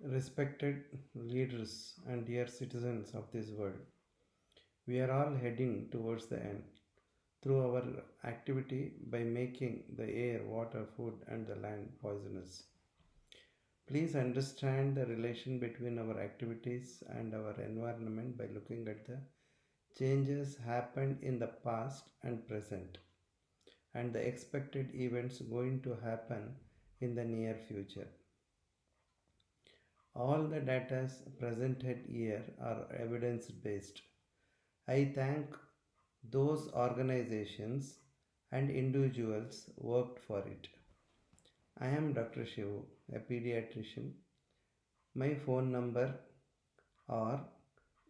Respected leaders and dear citizens of this world, we are all heading towards the end through our activity by making the air, water, food, and the land poisonous. Please understand the relation between our activities and our environment by looking at the changes happened in the past and present, and the expected events going to happen in the near future. All the data presented here are evidence based. I thank those organizations and individuals worked for it. I am Dr. Shivu, a pediatrician. My phone number are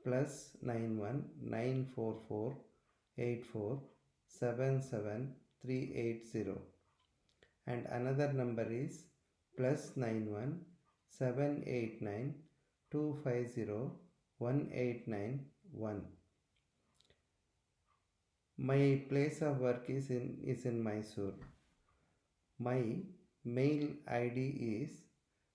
+91 944 84 77380, and another number is +91 789 250 1891. My place of work is in Mysore. My mail ID is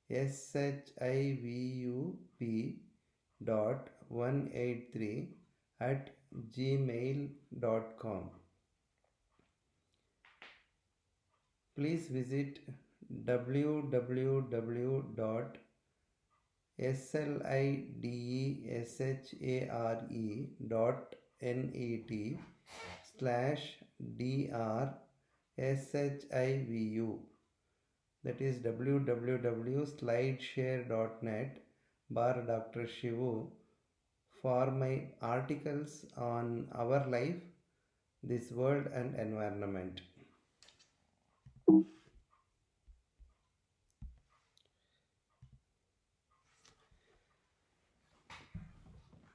shivup.183@gmail.com. Please visit www.slideshare.net/dr/shivu, that is www.slideshare.net /Dr. Shivu, for my articles on our life, this world, and environment.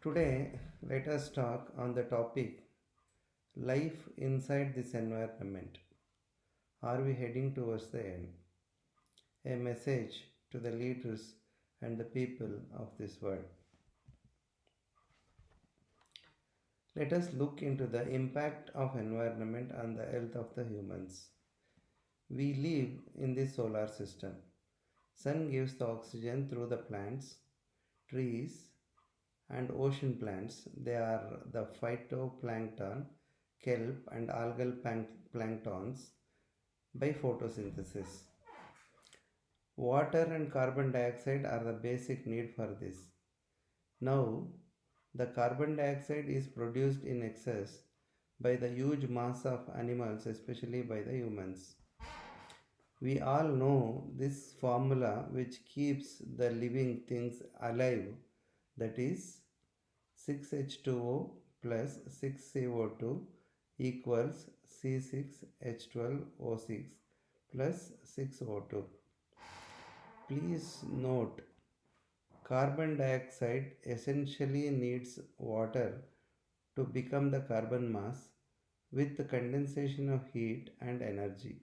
Today, let us talk on the topic life inside this environment. Are we heading towards the end? A message to the leaders and the people of this world. Let us look into the impact of environment on the health of the humans. We live in this solar system. Sun gives the oxygen through the plants, trees, and ocean plants. They are the phytoplankton, kelp, and algal planktons by photosynthesis. Water and carbon dioxide are the basic need for this. Now, the carbon dioxide is produced in excess by the huge mass of animals, especially by the humans. We all know this formula which keeps the living things alive, that is 6H2O plus 6CO2 equals C6H12O6 plus 6O2. Please note, carbon dioxide essentially needs water to become the carbon mass with the condensation of heat and energy.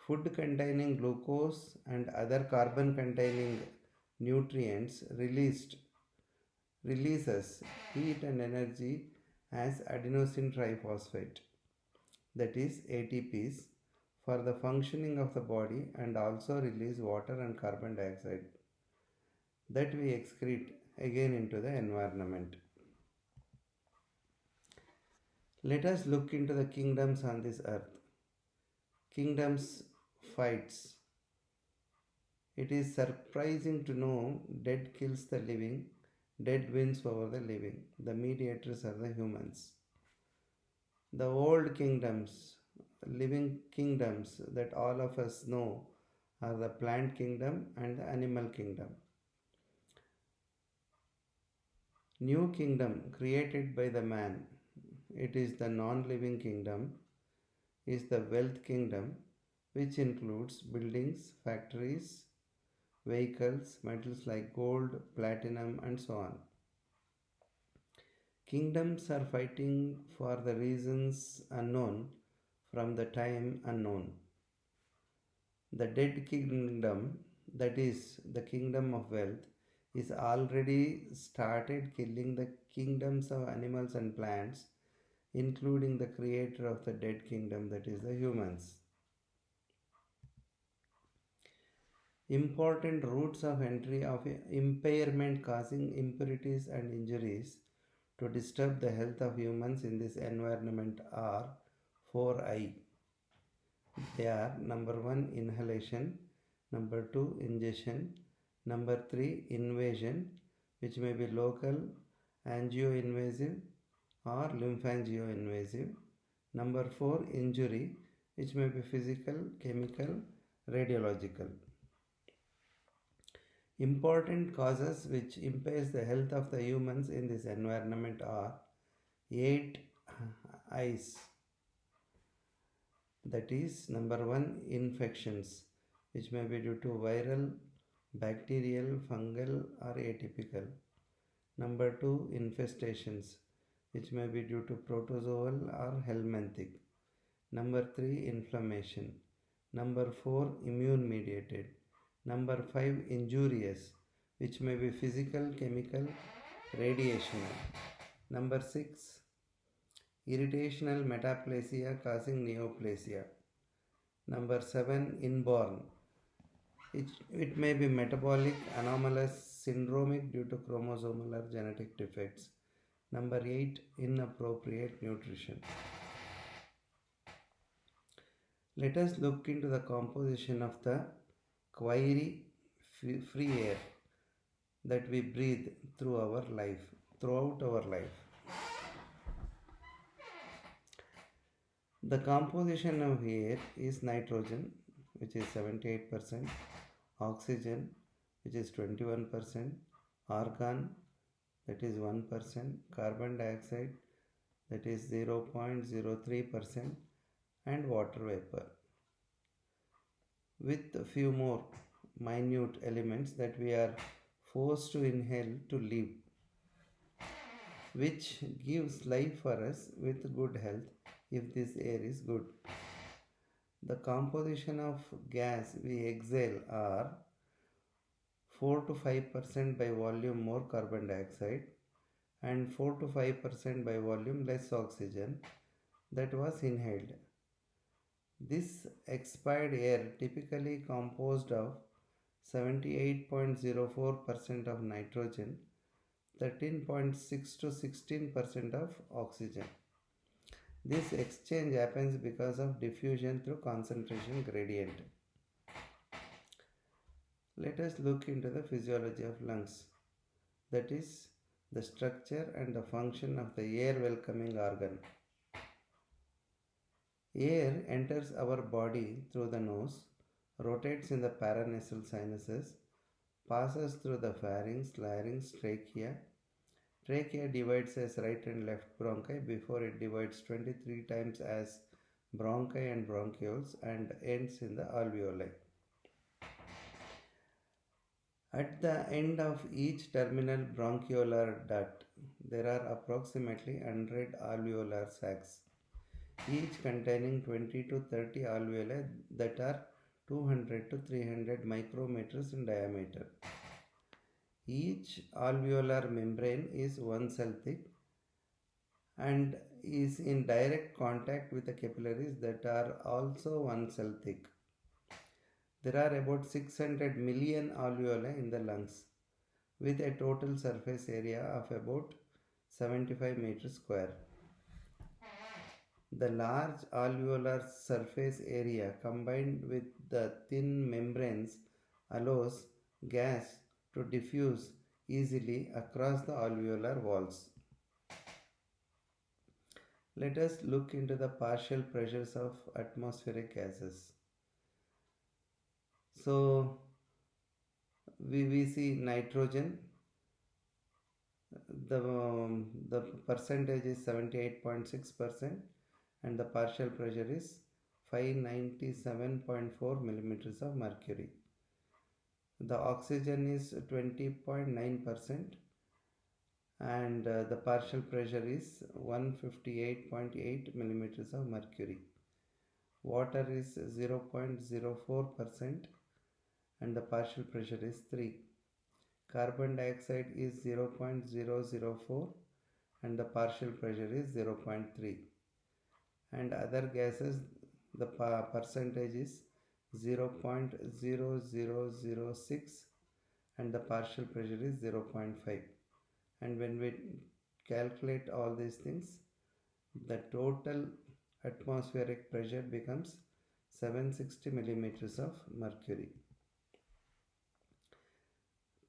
Food containing glucose and other carbon containing nutrients releases heat and energy as adenosine triphosphate, that is ATPs, for the functioning of the body, and also release water and carbon dioxide that we excrete again into the environment. Let us look into the kingdoms on this earth. Kingdoms fights. It is surprising to know dead kills the living, dead wins over the living. The mediators are the humans. The old kingdoms, living kingdoms that all of us know, are the plant kingdom and the animal kingdom. New kingdom created by the man, it is the non-living kingdom, is the wealth kingdom, which includes buildings, factories, vehicles, metals like gold, platinum, and so on. Kingdoms are fighting for the reasons unknown from the time unknown. The dead kingdom, that is the kingdom of wealth, is already started killing the kingdoms of animals and plants, including the creator of the dead kingdom, that is the humans. Important routes of entry of impairment causing impurities and injuries to disturb the health of humans in this environment are 4I. They are number 1 inhalation, number 2 ingestion, number 3 invasion, which may be local angioinvasive or lymphangioinvasive, number 4 injury, which may be physical, chemical, radiological. Important causes which impairs the health of the humans in this environment are 8 I's. That is, number 1 infections, which may be due to viral, bacterial, fungal or atypical. Number 2 infestations, which may be due to protozoal or helminthic. Number 3 inflammation. Number 4 immune mediated. Number 5 injurious, which may be physical, chemical, radiational. Number 6 irritational metaplasia causing neoplasia. Number 7 inborn. It may be metabolic, anomalous, syndromic due to chromosomal or genetic defects. Number 8 inappropriate nutrition. Let us look into the composition of the query free air that we breathe throughout our life. The composition of air is nitrogen, which is 78%, oxygen, which is 21%, argon, that is 1%, carbon dioxide, that is 0.03%, and water vapor, with a few more minute elements that we are forced to inhale to live, which gives life for us with good health if this air is good. The composition of gas we exhale are 4 to 5% by volume more carbon dioxide and 4 to 5% by volume less oxygen that was inhaled. This expired air typically composed of 78.04% of nitrogen, 13.6 to 16% of oxygen. This exchange happens because of diffusion through concentration gradient. Let us look into the physiology of lungs, that is, the structure and the function of the air welcoming organ. Air enters our body through the nose, rotates in the paranasal sinuses, passes through the pharynx, larynx, trachea. Trachea divides as right and left bronchi before it divides 23 times as bronchi and bronchioles and ends in the alveoli. At the end of each terminal bronchiolar duct, there are approximately 100 alveolar sacs, each containing 20 to 30 alveoli that are 200 to 300 micrometers in diameter. Each alveolar membrane is 1 cell thick and is in direct contact with the capillaries that are also 1 cell thick. There are about 600 million alveoli in the lungs, with a total surface area of about 75 meters square. The large alveolar surface area combined with the thin membranes allows gas to diffuse easily across the alveolar walls. Let us look into the partial pressures of atmospheric gases. So, we see nitrogen, the percentage is 78.6% and the partial pressure is 597.4 millimeters of mercury. The oxygen is 20.9% and the partial pressure is 158.8 millimeters of mercury. Water is 0.04% and the partial pressure is 3. Carbon dioxide is 0.004 and the partial pressure is 0.3. And other gases, the percentage is 0.0006 and the partial pressure is 0.5. And when we calculate all these things, the total atmospheric pressure becomes 760 millimeters of mercury.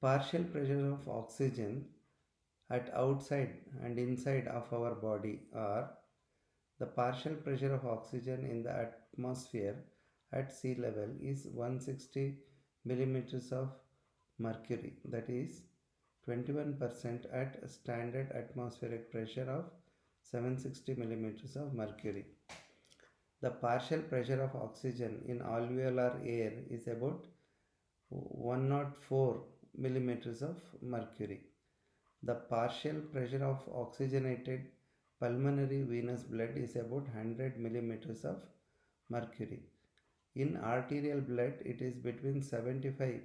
Partial pressure of oxygen at outside and inside of our body are: the partial pressure of oxygen in the atmosphere at sea level is 160 millimeters of mercury, that is 21% at standard atmospheric pressure of 760 millimeters of mercury. The partial pressure of oxygen in alveolar air is about 104 millimeters of mercury. The partial pressure of oxygenated pulmonary venous blood is about 100 millimeters of mercury. In arterial blood, it is between 75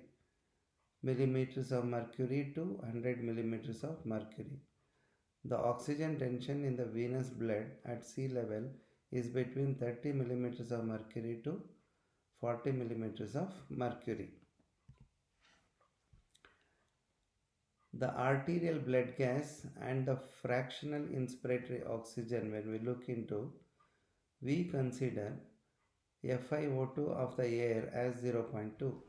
millimeters of mercury to 100 millimeters of mercury. The oxygen tension in the venous blood at sea level is between 30 millimeters of mercury to 40 millimeters of mercury. The arterial blood gas and the fractional inspiratory oxygen, when we look into, we consider FiO2 of the air as 0.2.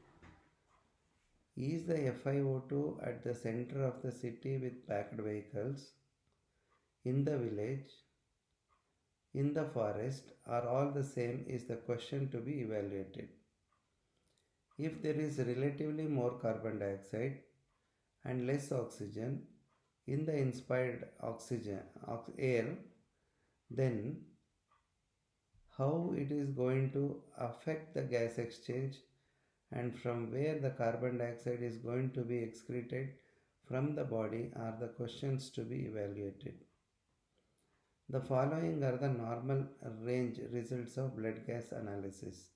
Is the FiO2 at the center of the city with packed vehicles, in the village, in the forest, are all the same is the question to be evaluated. If there is relatively more carbon dioxide and less oxygen in the inspired air, then how it is going to affect the gas exchange, and from where the carbon dioxide is going to be excreted from the body are the questions to be evaluated. The following are the normal range results of blood gas analysis.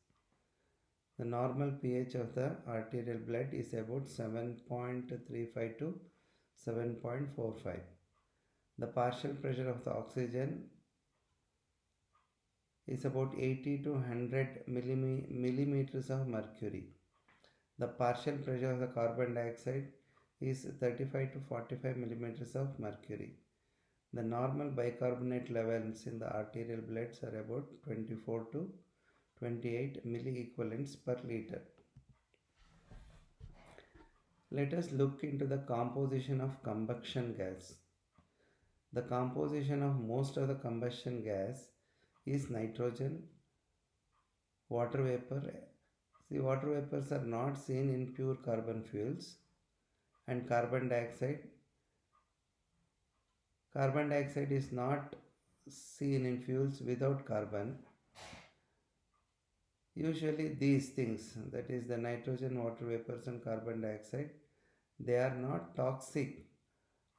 The normal pH of the arterial blood is about 7.35 to 7.45. The partial pressure of the oxygen is about 80 to 100 millimeters of mercury. The partial pressure of the carbon dioxide is 35 to 45 millimeters of mercury. The normal bicarbonate levels in the arterial bloods are about 24 to 28 milliequivalents per liter. Let us look into the composition of combustion gas. The composition of most of the combustion gas is nitrogen, water vapor. See, water vapors are not seen in pure carbon fuels, and carbon dioxide. Carbon dioxide is not seen in fuels without carbon. Usually these things, that is the nitrogen, water vapors and carbon dioxide, they are not toxic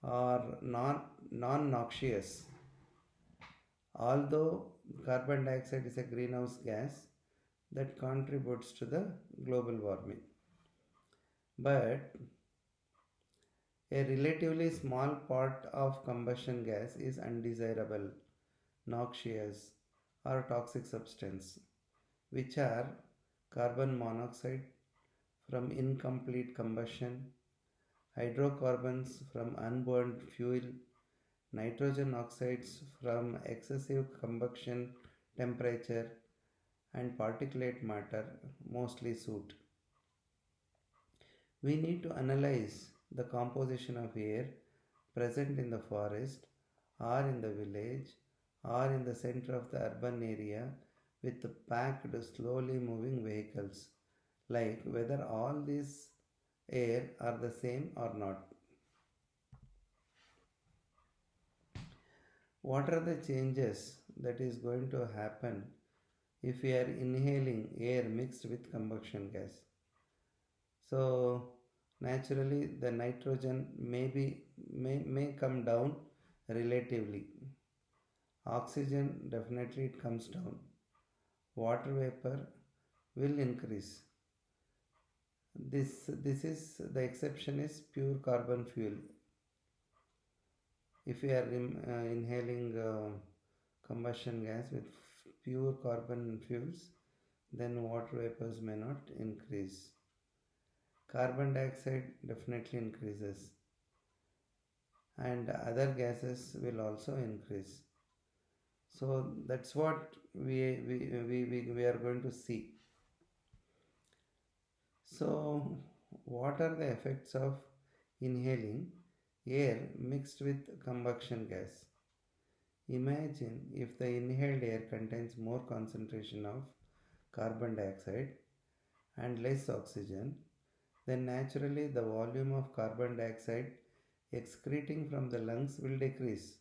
or non-noxious. Although carbon dioxide is a greenhouse gas that contributes to the global warming. But a relatively small part of combustion gas is undesirable, noxious or toxic substance, which are carbon monoxide from incomplete combustion, hydrocarbons from unburned fuel, nitrogen oxides from excessive combustion temperature, and particulate matter, mostly soot. We need to analyze the composition of air present in the forest or in the village or in the center of the urban area with packed slowly moving vehicles, like whether all these air are the same or not. What are the changes that is going to happen if we are inhaling air mixed with combustion gas? So naturally the nitrogen may come down relatively. Oxygen, definitely it comes down. Water vapor will increase. This is the exception is pure carbon fuel. If we are inhaling combustion gas with pure carbon fuels, then water vapors may not increase. Carbon dioxide definitely increases, and other gases will also increase. So that's what we are going to see. So, what are the effects of inhaling air mixed with combustion gas? Imagine if the inhaled air contains more concentration of carbon dioxide and less oxygen, then naturally the volume of carbon dioxide excreting from the lungs will decrease,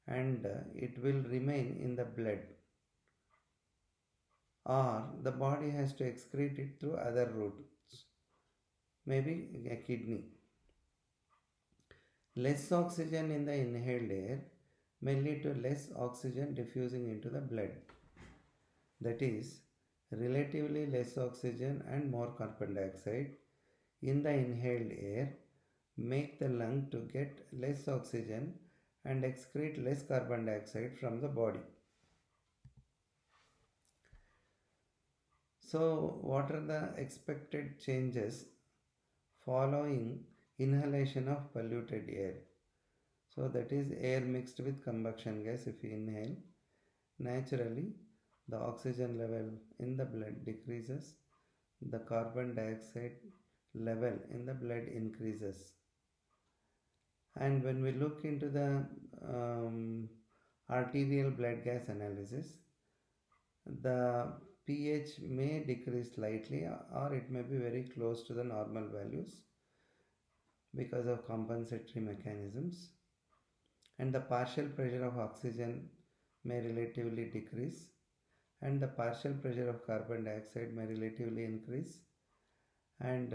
and it will remain in the blood, or the body has to excrete it through other routes, maybe a kidney. Less oxygen in the inhaled air may lead to less oxygen diffusing into the blood. That is, relatively less oxygen and more carbon dioxide in the inhaled air make the lung to get less oxygen and excrete less carbon dioxide from the body. So, what are the expected changes following inhalation of polluted air? So, that is air mixed with combustion gas. If you inhale, naturally the oxygen level in the blood decreases, the carbon dioxide level in the blood increases. And when we look into the arterial blood gas analysis, the pH may decrease slightly or it may be very close to the normal values because of compensatory mechanisms, and the partial pressure of oxygen may relatively decrease and the partial pressure of carbon dioxide may relatively increase, and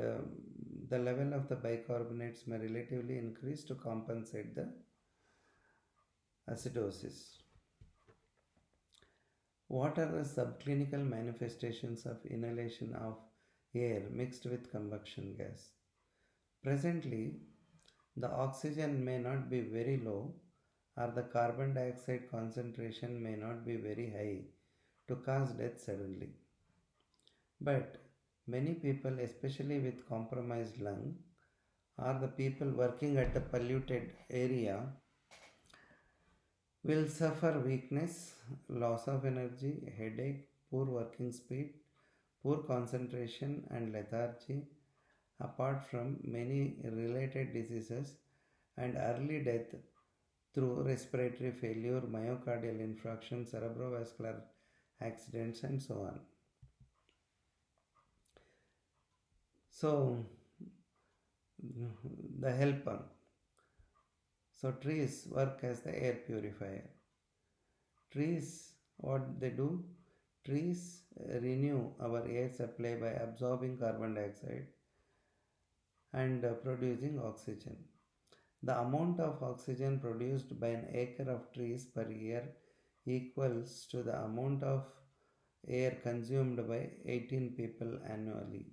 the level of the bicarbonates may relatively increase to compensate the acidosis. What are the subclinical manifestations of inhalation of air mixed with combustion gas? Presently, the oxygen may not be very low or the carbon dioxide concentration may not be very high to cause death suddenly. But many people, especially with compromised lung or the people working at the polluted area, will suffer weakness, loss of energy, headache, poor working speed, poor concentration, and lethargy, apart from many related diseases and early death through respiratory failure, myocardial infarction, cerebrovascular accidents, and so on. So, the helper. So, trees work as the air purifier. Trees, what they do? Trees renew our air supply by absorbing carbon dioxide and producing oxygen. The amount of oxygen produced by an acre of trees per year equals to the amount of air consumed by 18 people annually.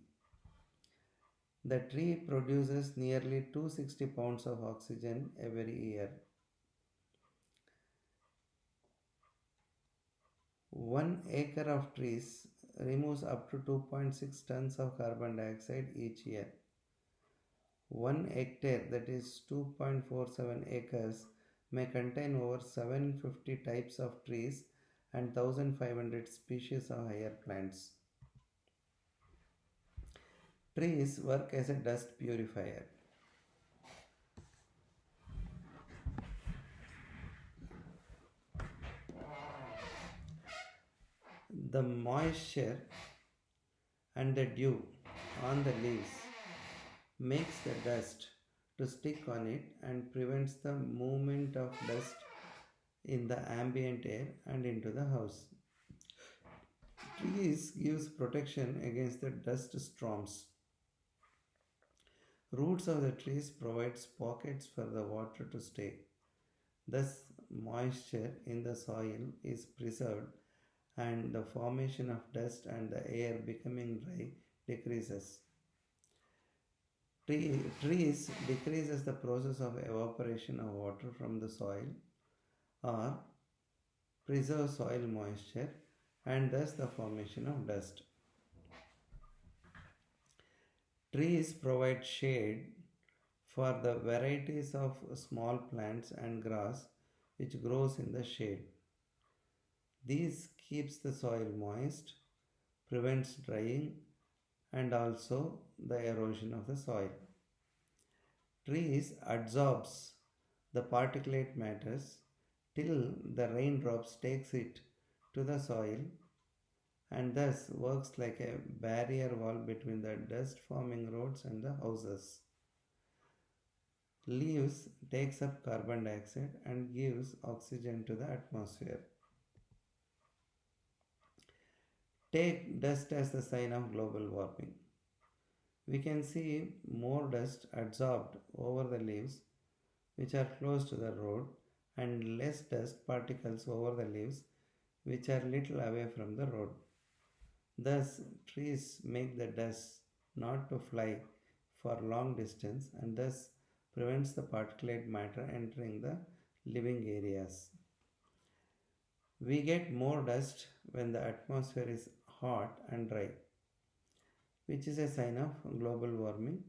The tree produces nearly 260 pounds of oxygen every year. 1 acre of trees removes up to 2.6 tons of carbon dioxide each year. 1 hectare, that is 2.47 acres, may contain over 750 types of trees and 1500 species of higher plants. Trees work as a dust purifier. The moisture and the dew on the leaves makes the dust to stick on it and prevents the movement of dust in the ambient air and into the house. Trees gives protection against the dust storms. Roots of the trees provides pockets for the water to stay. Thus, moisture in the soil is preserved and the formation of dust and the air becoming dry decreases. Trees decreases the process of evaporation of water from the soil or preserve soil moisture and thus the formation of dust. Trees provide shade for the varieties of small plants and grass which grows in the shade. This keeps the soil moist, prevents drying, and also the erosion of the soil. Trees absorbs the particulate matters till the raindrops takes it to the soil and thus works like a barrier wall between the dust forming roads and the houses. Leaves takes up carbon dioxide and gives oxygen to the atmosphere. Take dust as the sign of global warming. We can see more dust adsorbed over the leaves which are close to the road and less dust particles over the leaves which are little away from the road. Thus, trees make the dust not to fly for long distance and thus prevents the particulate matter entering the living areas. We get more dust when the atmosphere is hot and dry, which is a sign of global warming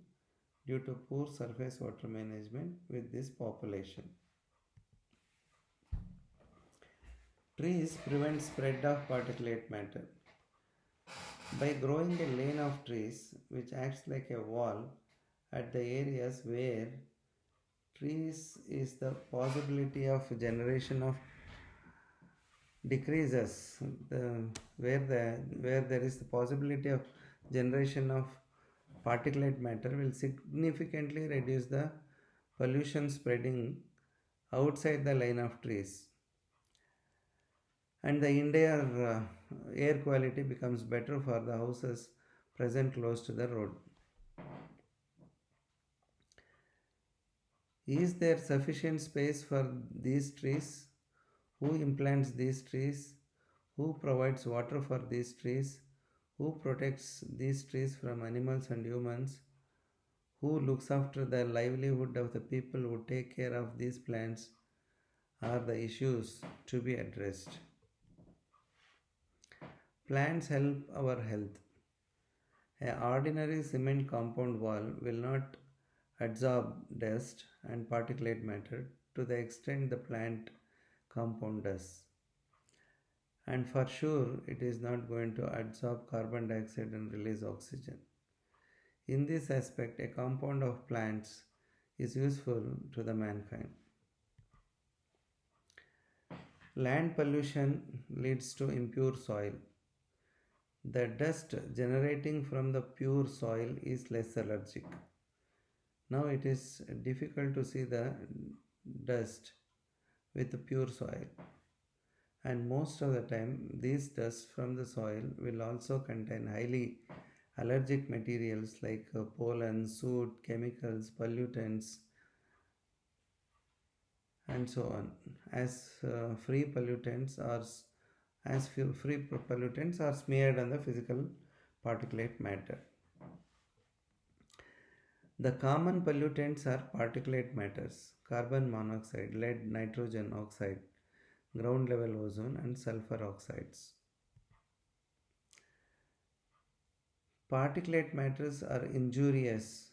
due to poor surface water management with this population. Trees prevent spread of particulate matter. By growing a lane of trees which acts like a wall at the areas where trees is the possibility of generation of decreases where there is the possibility of generation of particulate matter will significantly reduce the pollution spreading outside the line of trees and the entire air quality becomes better for the houses present close to the road. Is there sufficient space for these trees? Who implants these trees? Who provides water for these trees? Who protects these trees from animals and humans? Who looks after the livelihood of the people who take care of these plants are the issues to be addressed. Plants help our health. An ordinary cement compound wall will not absorb dust and particulate matter to the extent the plant compound does. And for sure, it is not going to absorb carbon dioxide and release oxygen. In this aspect, a compound of plants is useful to the mankind. Land pollution leads to impure soil. The dust generating from the pure soil is less allergic. Now it is difficult to see the dust with the pure soil. And most of the time, these dust from the soil will also contain highly allergic materials like pollen, soot, chemicals, pollutants, and so on. As free pollutants are smeared on the physical particulate matter. The common pollutants are particulate matters: carbon monoxide, lead, nitrogen oxide, ground level ozone, and sulfur oxides. Particulate matters are injurious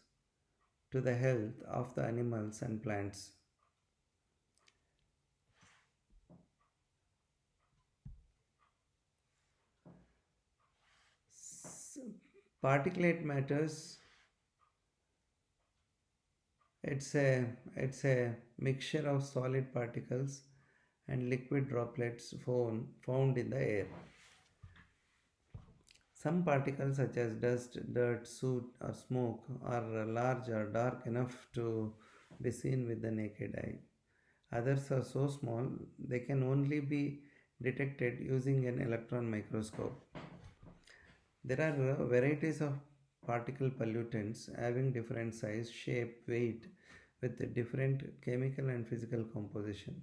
to the health of the animals and plants. Particulate matters, it's a mixture of solid particles and liquid droplets found in the air. Some particles such as dust, dirt, soot or smoke are large or dark enough to be seen with the naked eye. Others are so small they can only be detected using an electron microscope. There are varieties of particle pollutants having different size, shape, weight with different chemical and physical composition.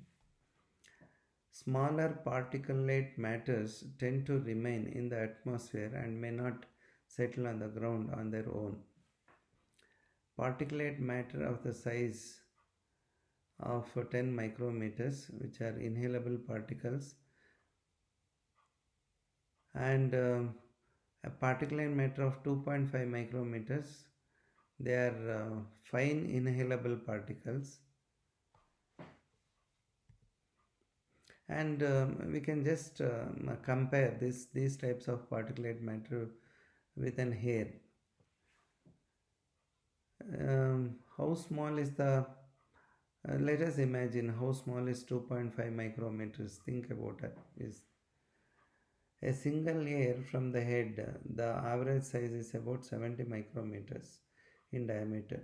Smaller particulate matters tend to remain in the atmosphere and may not settle on the ground on their own. Particulate matter of the size of 10 micrometers, which are inhalable particles, and a particulate matter of 2.5 micrometers. They are fine inhalable particles, and we can just compare these types of particulate matter with an hair. How small is the let us imagine how small is 2.5 micrometers. Think about it. Is a single hair from the head, the average size is about 70 micrometers in diameter.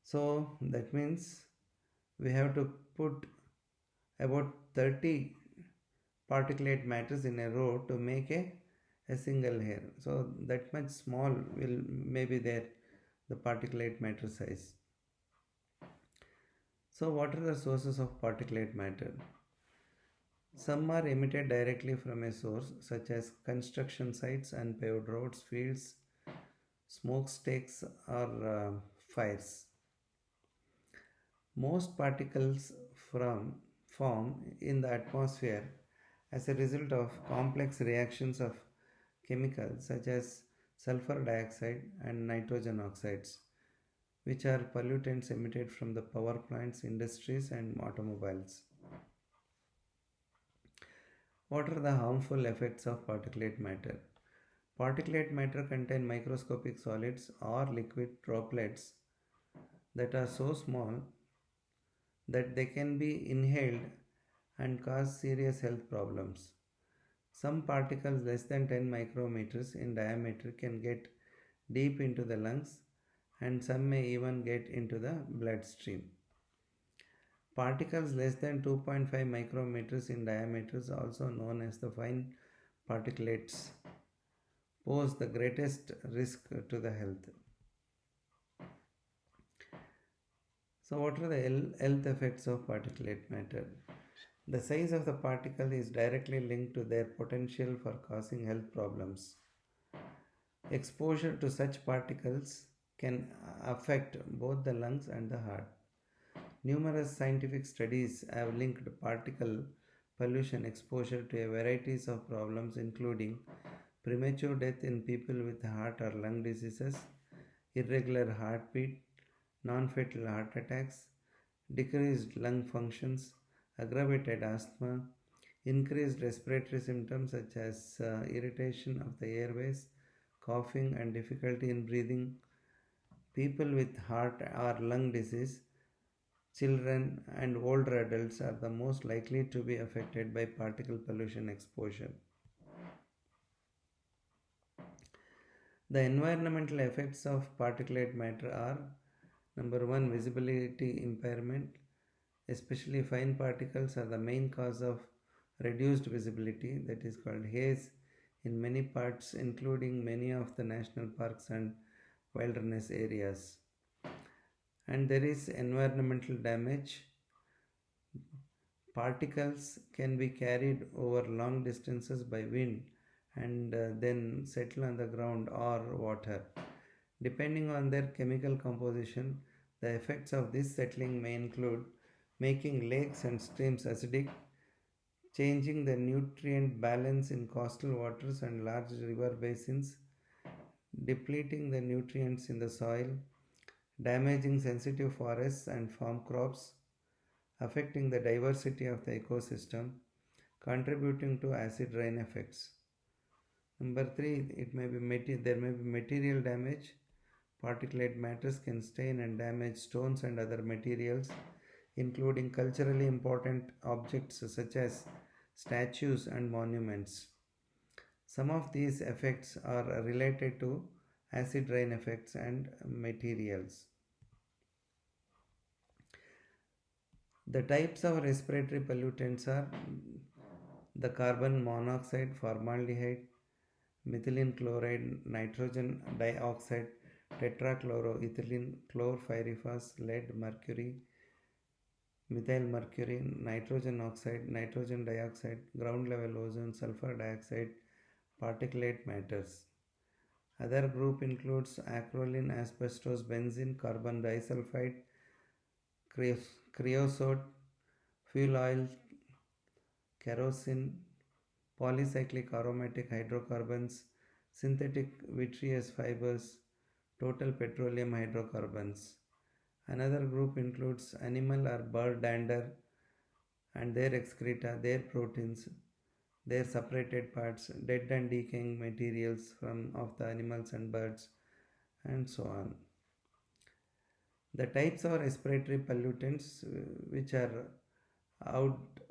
So that means we have to put about 30 particulate matters in a row to make a single hair. So that much small will maybe there the particulate matter size. So what are the sources of particulate matter? Some are emitted directly from a source such as construction sites, unpaved roads, fields, smokestacks or fires. Most particles form in the atmosphere as a result of complex reactions of chemicals such as sulfur dioxide and nitrogen oxides, which are pollutants emitted from the power plants, industries, and automobiles. What are the harmful effects of particulate matter? Particulate matter contain microscopic solids or liquid droplets that are so small that they can be inhaled and cause serious health problems. Some particles less than 10 micrometers in diameter can get deep into the lungs, and some may even get into the bloodstream. Particles less than 2.5 micrometers in diameter, also known as the fine particulates, pose the greatest risk to the health. So, what are the health effects of particulate matter? The size of the particle is directly linked to their potential for causing health problems. Exposure to such particles can affect both the lungs and the heart. Numerous scientific studies have linked particle pollution exposure to a varieties of problems including premature death in people with heart or lung diseases, irregular heartbeat, non-fatal heart attacks, decreased lung functions, aggravated asthma, increased respiratory symptoms such as irritation of the airways, coughing and difficulty in breathing. People with heart or lung disease, children and older adults are the most likely to be affected by particle pollution exposure. The environmental effects of particulate matter are number one, visibility impairment, especially fine particles are the main cause of reduced visibility, that is called haze, in many parts, including many of the national parks and wilderness areas. And there is environmental damage. Particles can be carried over long distances by wind and then settle on the ground or water. Depending on their chemical composition, the effects of this settling may include making lakes and streams acidic, changing the nutrient balance in coastal waters and large river basins, depleting the nutrients in the soil, damaging sensitive forests and farm crops, affecting the diversity of the ecosystem, contributing to acid rain effects. Number 3, there may be material damage. Particulate matters can stain and damage stones and other materials, including culturally important objects such as statues and monuments. Some of these effects are related to acid rain effects and materials. The types of respiratory pollutants are the carbon monoxide, formaldehyde, methylene chloride, nitrogen dioxide, tetrachloroethylene, chlorpyrifos, lead, mercury, methyl mercury, nitrogen oxide, nitrogen dioxide, ground level ozone, sulfur dioxide, particulate matters. Other group includes acrolein, asbestos, benzene, carbon disulfide, creosote, fuel oil, kerosene, polycyclic aromatic hydrocarbons, synthetic vitreous fibers, total petroleum hydrocarbons. Another group includes animal or bird dander and their excreta, their proteins, their separated parts, dead and decaying materials from of the animals and birds, and so on. The types of respiratory pollutants which are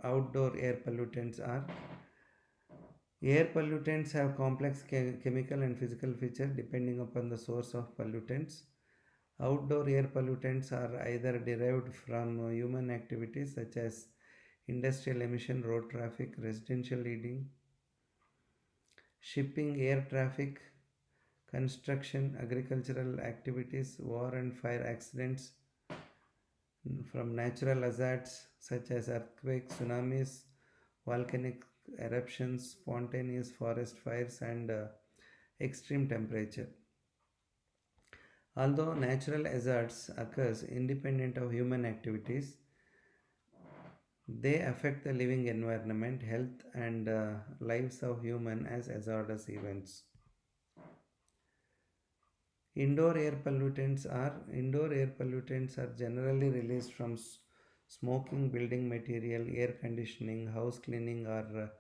outdoor air pollutants are: air pollutants have complex chemical and physical features depending upon the source of pollutants. Outdoor air pollutants are either derived from human activities such as industrial emission, road traffic, residential heating, shipping, air traffic, construction, agricultural activities, war and fire accidents, from natural hazards such as earthquakes, tsunamis, volcanic eruptions, spontaneous forest fires, and extreme temperature. Although natural hazards occurs independent of human activities, they affect the living environment, health, and lives of humans as hazardous events. Indoor air pollutants are generally released from smoking, building material, air conditioning, house cleaning, or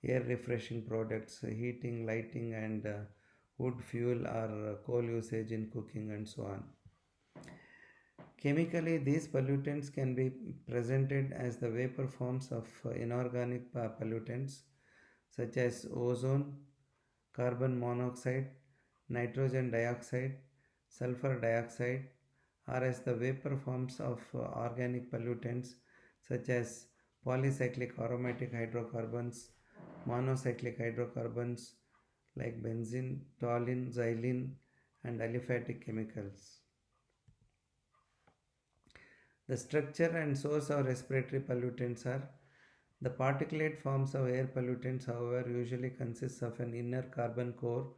air refreshing products, heating, lighting, and wood fuel or coal usage in cooking, and so on. Chemically, these pollutants can be presented as the vapor forms of inorganic pollutants such as ozone, carbon monoxide, nitrogen dioxide, sulfur dioxide, or as the vapor forms of organic pollutants such as polycyclic aromatic hydrocarbons, monocyclic hydrocarbons like benzene, toluene, xylene, and aliphatic chemicals. The structure and source of respiratory pollutants are: the particulate forms of air pollutants, however, usually consists of an inner carbon core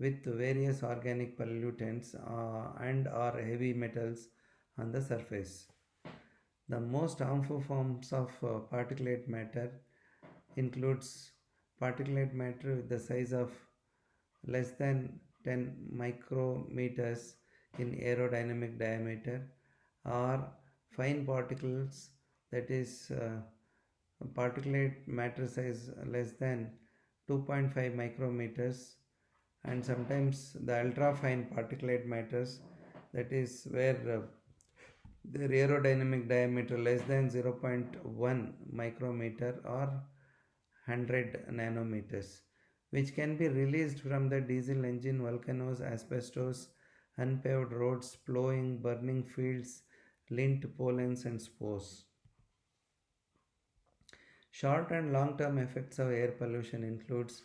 with various organic pollutants and or heavy metals on the surface. The most harmful forms of particulate matter includes particulate matter with the size of less than 10 micrometers in aerodynamic diameter, or fine particles, that is particulate matter size less than 2.5 micrometers, and sometimes the ultra fine particulate matters, that is where their aerodynamic diameter less than 0.1 micrometer or 100 nanometers, which can be released from the diesel engine, volcanoes, asbestos, unpaved roads, plowing, burning fields, lint, pollens, and spores. Short and long-term effects of air pollution includes: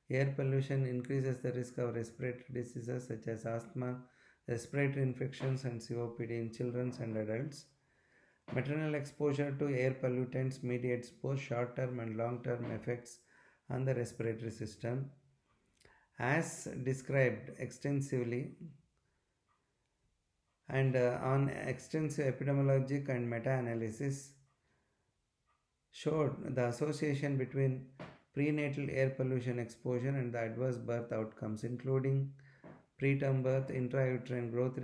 air pollution increases the risk of respiratory diseases such as asthma, respiratory infections, and COPD in children and adults. Maternal exposure to air pollutants mediates both short-term and long-term effects on the respiratory system. As described extensively and on extensive epidemiologic and meta-analysis showed the association between prenatal air pollution exposure and the adverse birth outcomes, including preterm birth, intrauterine growth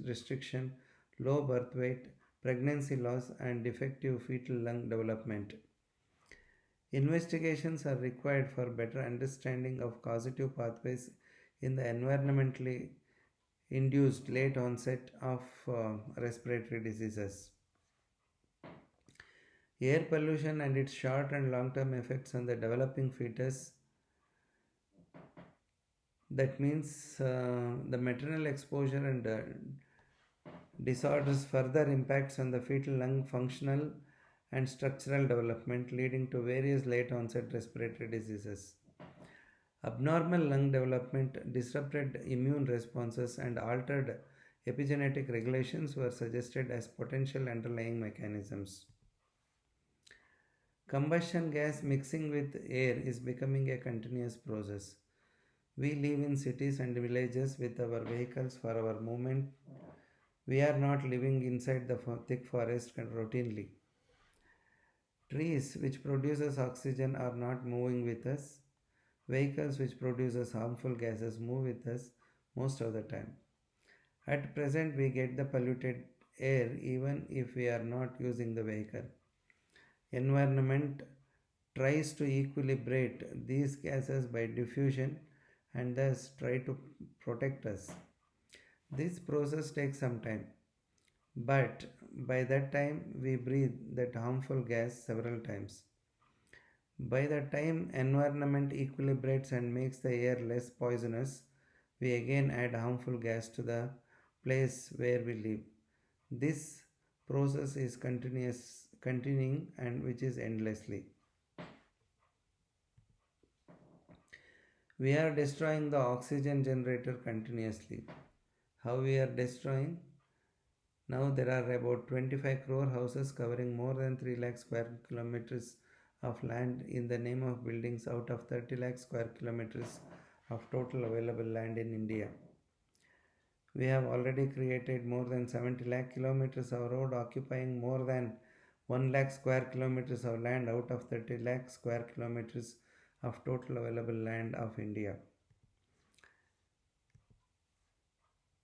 restriction, low birth weight, pregnancy loss, and defective fetal lung development. Investigations are required for better understanding of causative pathways in the environmentally induced late onset of respiratory diseases. Air pollution and its short and long term effects on the developing fetus. That means the maternal exposure and disorders further impacts on the fetal lung functional and structural development, leading to various late onset respiratory diseases. Abnormal lung development, disrupted immune responses, and altered epigenetic regulations were suggested as potential underlying mechanisms. Combustion gas mixing with air is becoming a continuous process. We live in cities and villages with our vehicles for our movement. We are not living inside the thick forest routinely. Trees which produces oxygen are not moving with us. Vehicles which produces harmful gases move with us most of the time. At present, we get the polluted air even if we are not using the vehicle. Environment tries to equilibrate these gases by diffusion and thus try to protect us. This process takes some time, but by that time we breathe that harmful gas several times. By the time environment equilibrates and makes the air less poisonous, we again add harmful gas to the place where we live. This process is continuing and which is endlessly. We are destroying the oxygen generator continuously. How we are destroying? Now there are about 25 crore houses covering more than 3 lakh square kilometers of land in the name of buildings out of 30 lakh square kilometers of total available land in India. We have already created more than 70 lakh kilometers of road occupying more than 1 lakh square kilometers of land out of 30 lakh square kilometers of total available land of India.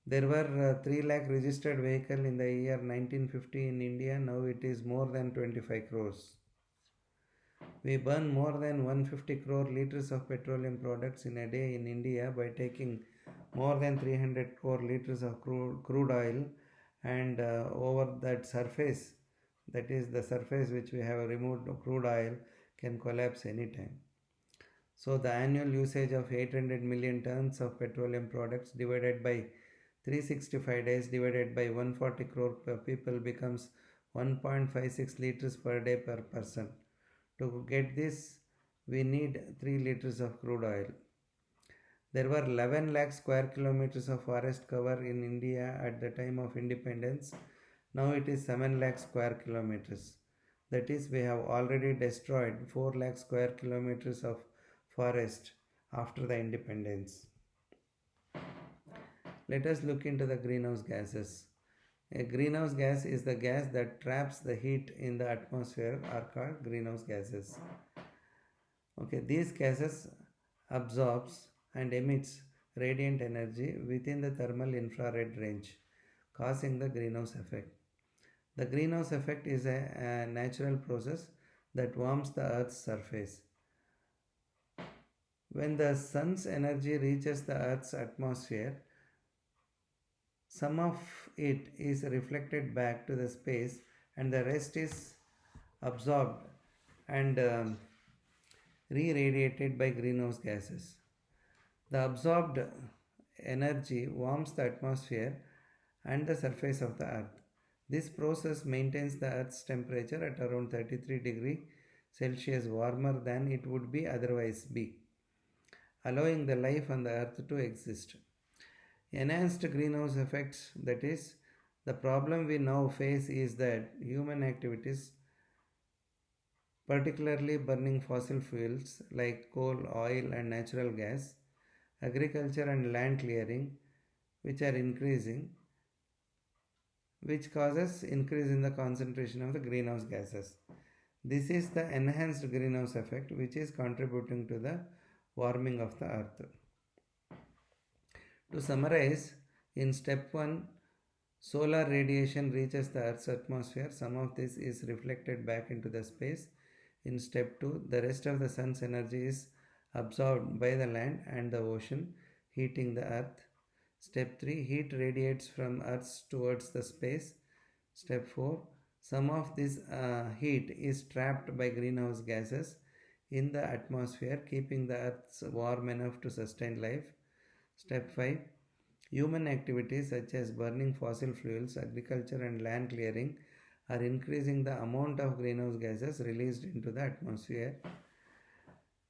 There were 3 lakh registered vehicles in the year 1950 in India. Now it is more than 25 crores. We burn more than 150 crore liters of petroleum products in a day in India by taking more than 300 crore liters of crude oil, and over that surface, that is the surface which we have removed crude oil, can collapse anytime. So the annual usage of 800 million tons of petroleum products divided by 365 days divided by 140 crore people becomes 1.56 liters per day per person. To get this, we need 3 liters of crude oil. There were 11 lakh square kilometers of forest cover in India at the time of independence. Now it is 7 lakh square kilometers. That is, we have already destroyed 4 lakh square kilometers of forest after the independence. Let us look into the greenhouse gases. A greenhouse gas is the gas that traps the heat in the atmosphere, are called greenhouse gases. Okay, these gases absorbs and emits radiant energy within the thermal infrared range, causing the greenhouse effect. The greenhouse effect is a natural process that warms the Earth's surface. When the sun's energy reaches the Earth's atmosphere, some of it is reflected back to the space and the rest is absorbed and re-radiated by greenhouse gases. The absorbed energy warms the atmosphere and the surface of the Earth. This process maintains the Earth's temperature at around 33 degrees Celsius warmer than it would be otherwise be, allowing the life on the Earth to exist. Enhanced greenhouse effects, that is, the problem we now face is that human activities, particularly burning fossil fuels like coal, oil and natural gas, agriculture and land clearing, which are increasing, which causes increase in the concentration of the greenhouse gases. This is the enhanced greenhouse effect which is contributing to the warming of the Earth. To summarize, in step 1, solar radiation reaches the Earth's atmosphere. Some of this is reflected back into the space. In step 2, the rest of the sun's energy is absorbed by the land and the ocean, heating the Earth. Step 3, heat radiates from Earth towards the space. Step 4, some of this heat is trapped by greenhouse gases in the atmosphere, keeping the Earth warm enough to sustain life. Step 5, human activities such as burning fossil fuels, agriculture and land clearing are increasing the amount of greenhouse gases released into the atmosphere.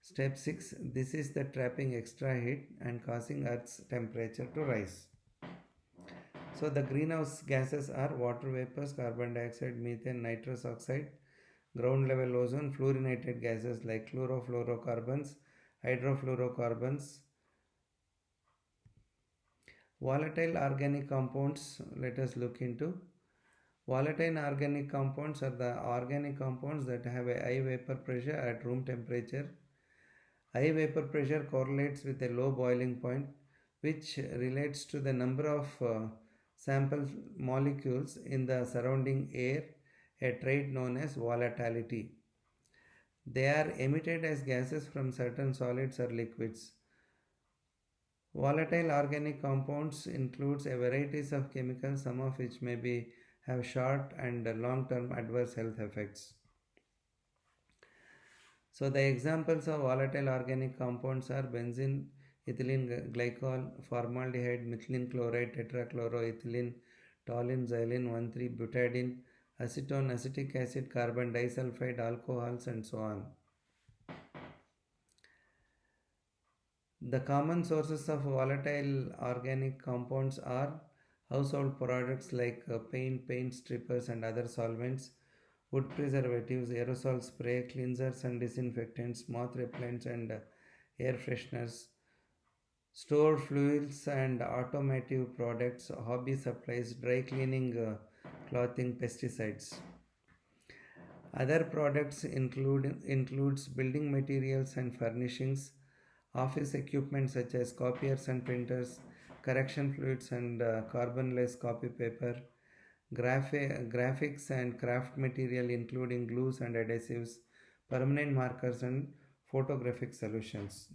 Step 6, this is the trapping extra heat and causing Earth's temperature to rise. So the greenhouse gases are water vapors, carbon dioxide, methane, nitrous oxide, ground level ozone, fluorinated gases like chlorofluorocarbons, hydrofluorocarbons, volatile organic compounds. Let us look into Volatile organic compounds are the organic compounds that have a high vapor pressure at room temperature. High vapor pressure correlates with a low boiling point, which relates to the number of sample molecules in the surrounding air, a trait known as volatility. They are emitted as gases from certain solids or liquids. Volatile organic compounds includes a varieties of chemicals, some of which may have short and long-term adverse health effects. So the examples of volatile organic compounds are benzene, ethylene glycol, formaldehyde, methylene chloride, tetrachloroethylene, toluene, xylene 1,3-butadiene, acetone, acetic acid, carbon disulfide, alcohols, and so on. The common sources of volatile organic compounds are household products like paint strippers and other solvents, wood preservatives, aerosol spray, cleansers and disinfectants, moth repellents and air fresheners, store fluids and automotive products, hobby supplies, dry cleaning, clothing, pesticides. Other products includes building materials and furnishings, office equipment such as copiers and printers, correction fluids and carbonless copy paper, graphics and craft material including glues and adhesives, permanent markers and photographic solutions.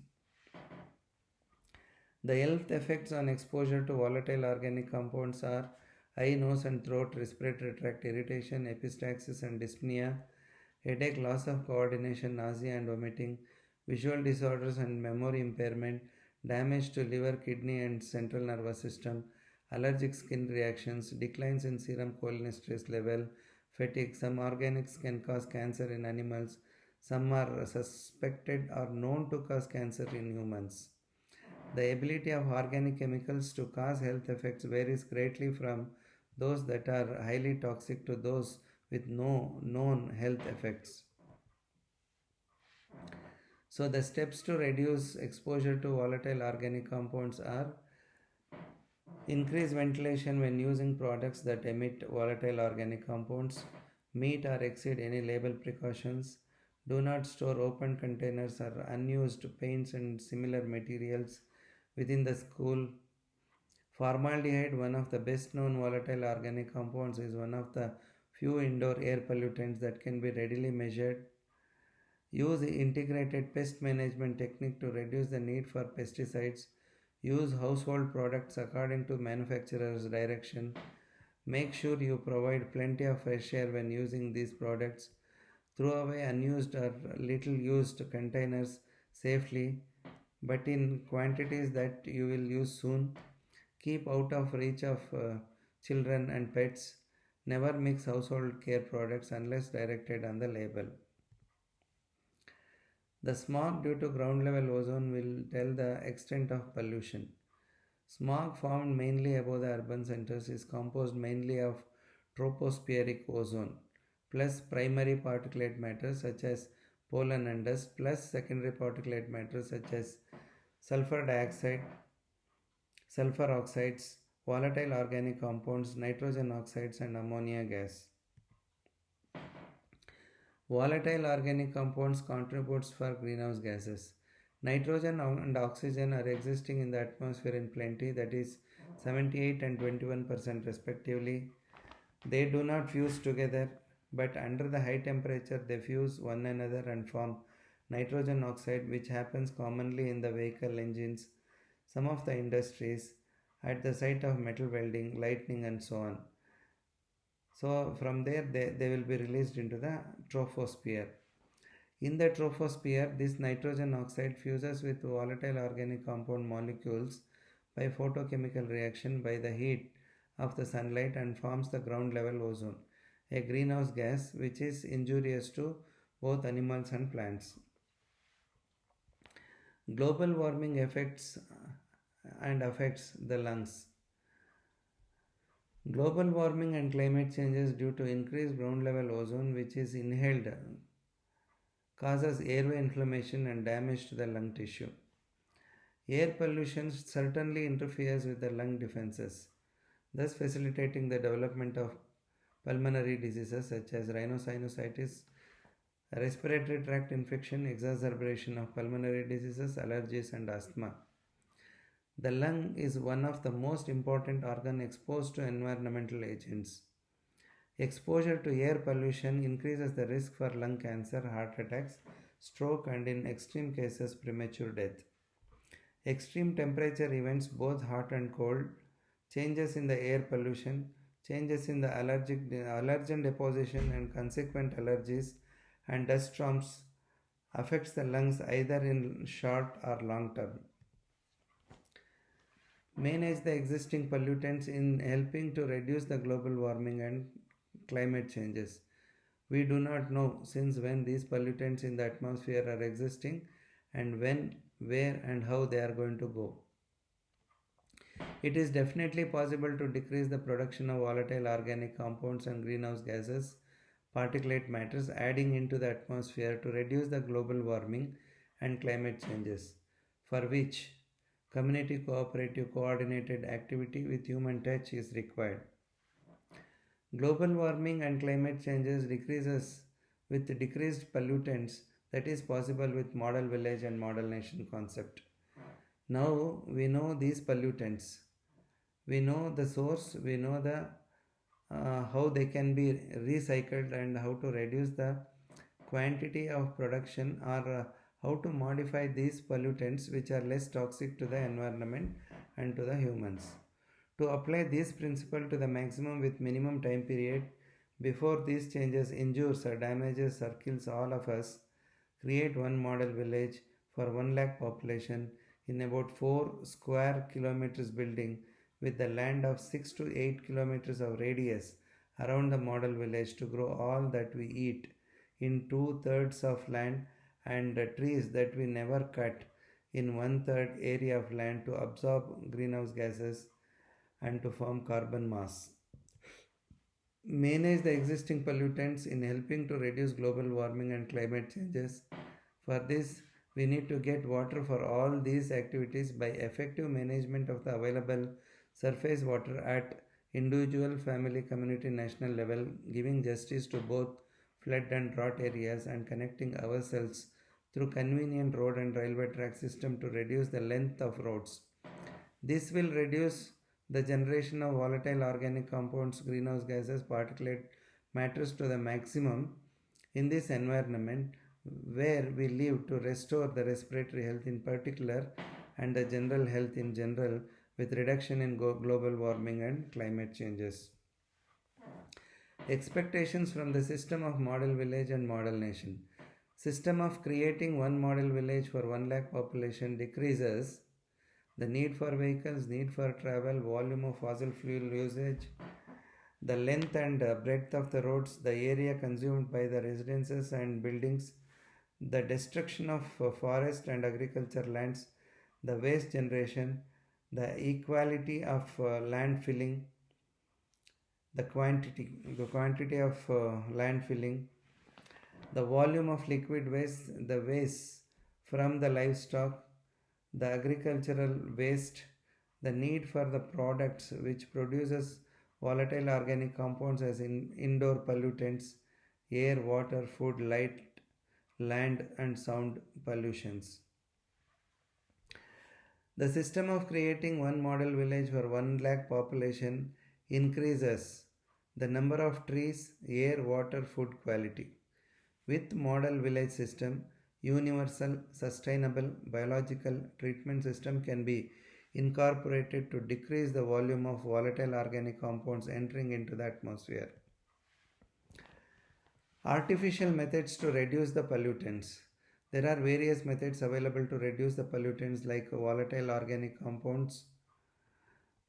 The health effects on exposure to volatile organic compounds are eye, nose and throat, respiratory tract irritation, epistaxis and dyspnea, headache, loss of coordination, nausea and vomiting, visual disorders and memory impairment, damage to liver, kidney and central nervous system, allergic skin reactions, declines in serum cholinesterase level, fatigue. Some organics can cause cancer in animals. Some are suspected or known to cause cancer in humans. The ability of organic chemicals to cause health effects varies greatly from those that are highly toxic to those with no known health effects. So the steps to reduce exposure to volatile organic compounds are: increase ventilation when using products that emit volatile organic compounds, meet or exceed any label precautions, do not store open containers or unused paints and similar materials within the school. Formaldehyde, one of the best known volatile organic compounds, is one of the few indoor air pollutants that can be readily measured. Use integrated pest management technique to reduce the need for pesticides. Use household products according to manufacturer's direction. Make sure you provide plenty of fresh air when using these products. Throw away unused or little used containers safely, but in quantities that you will use soon. Keep out of reach of children and pets. Never mix household care products unless directed on the label. The smog due to ground level ozone will tell the extent of pollution. Smog formed mainly above the urban centers is composed mainly of tropospheric ozone plus primary particulate matter such as pollen and dust plus secondary particulate matter such as sulfur dioxide, sulfur oxides, volatile organic compounds, nitrogen oxides and ammonia gas. Volatile organic compounds contributes for greenhouse gases. Nitrogen and oxygen are existing in the atmosphere in plenty, that is 78 and 21% respectively. They do not fuse together, but under the high temperature they fuse one another and form nitrogen oxide, which happens commonly in the vehicle engines, some of the industries, at the site of metal welding, lightning and so on. So from there they will be released into the troposphere. In the troposphere, this nitrogen oxide fuses with volatile organic compound molecules by photochemical reaction by the heat of the sunlight and forms the ground level ozone, a greenhouse gas which is injurious to both animals and plants. Global warming affects the lungs. Global warming and climate changes due to increased ground level ozone which is inhaled causes airway inflammation and damage to the lung tissue. Air pollution certainly interferes with the lung defenses, thus facilitating the development of pulmonary diseases such as rhinosinusitis, respiratory tract infection, exacerbation of pulmonary diseases, allergies, and asthma. The lung is one of the most important organs exposed to environmental agents. Exposure to air pollution increases the risk for lung cancer, heart attacks, stroke, and in extreme cases, premature death. Extreme temperature events, both hot and cold, changes in the air pollution, changes in the allergen deposition and consequent allergies, and dust storms affects the lungs either in short or long term. Manage the existing pollutants in helping to reduce the global warming and climate changes. We do not know since when these pollutants in the atmosphere are existing and when, where, and how they are going to go. It is definitely possible to decrease the production of volatile organic compounds and greenhouse gases, particulate matters adding into the atmosphere to reduce the global warming and climate changes, for which community cooperative coordinated activity with human touch is required. Global warming and climate changes decreases with decreased pollutants that is possible with model village and model nation concept. Now we know these pollutants. We know the source, we know the how they can be recycled and how to reduce the quantity of production or how to modify these pollutants which are less toxic to the environment and to the humans. To apply this principle to the maximum with minimum time period before these changes injures or damages or kills all of us, create one model village for 1 lakh population in about 4 square kilometers building with the land of 6 to 8 kilometers of radius around the model village to grow all that we eat in 2/3 of land and trees that we never cut in 1/3 area of land to absorb greenhouse gases and to form carbon mass. Manage the existing pollutants in helping to reduce global warming and climate changes. For this, we need to get water for all these activities by effective management of the available surface water at individual, family, community, national level, giving justice to both flood and drought areas and connecting ourselves through convenient road and railway track system to reduce the length of roads. This will reduce the generation of volatile organic compounds, greenhouse gases, particulate matters to the maximum in this environment where we live to restore the respiratory health in particular and the general health in general with reduction in global warming and climate changes. Expectations from the system of model village and model nation. System of creating one model village for 1 lakh population decreases the need for vehicles, need for travel, volume of fossil fuel usage, the length and breadth of the roads, the area consumed by the residences and buildings, the destruction of forest and agriculture lands, the waste generation, the equality of land filling, the quantity of land filling, the volume of liquid waste, the waste from the livestock, the agricultural waste, the need for the products which produces volatile organic compounds as indoor pollutants, air, water, food, light, land and sound pollutions. The system of creating one model village for 1 lakh population increases the number of trees, air, water, food quality. With model village system, universal, sustainable, biological treatment system can be incorporated to decrease the volume of volatile organic compounds entering into the atmosphere. Artificial methods to reduce the pollutants. There are various methods available to reduce the pollutants like volatile organic compounds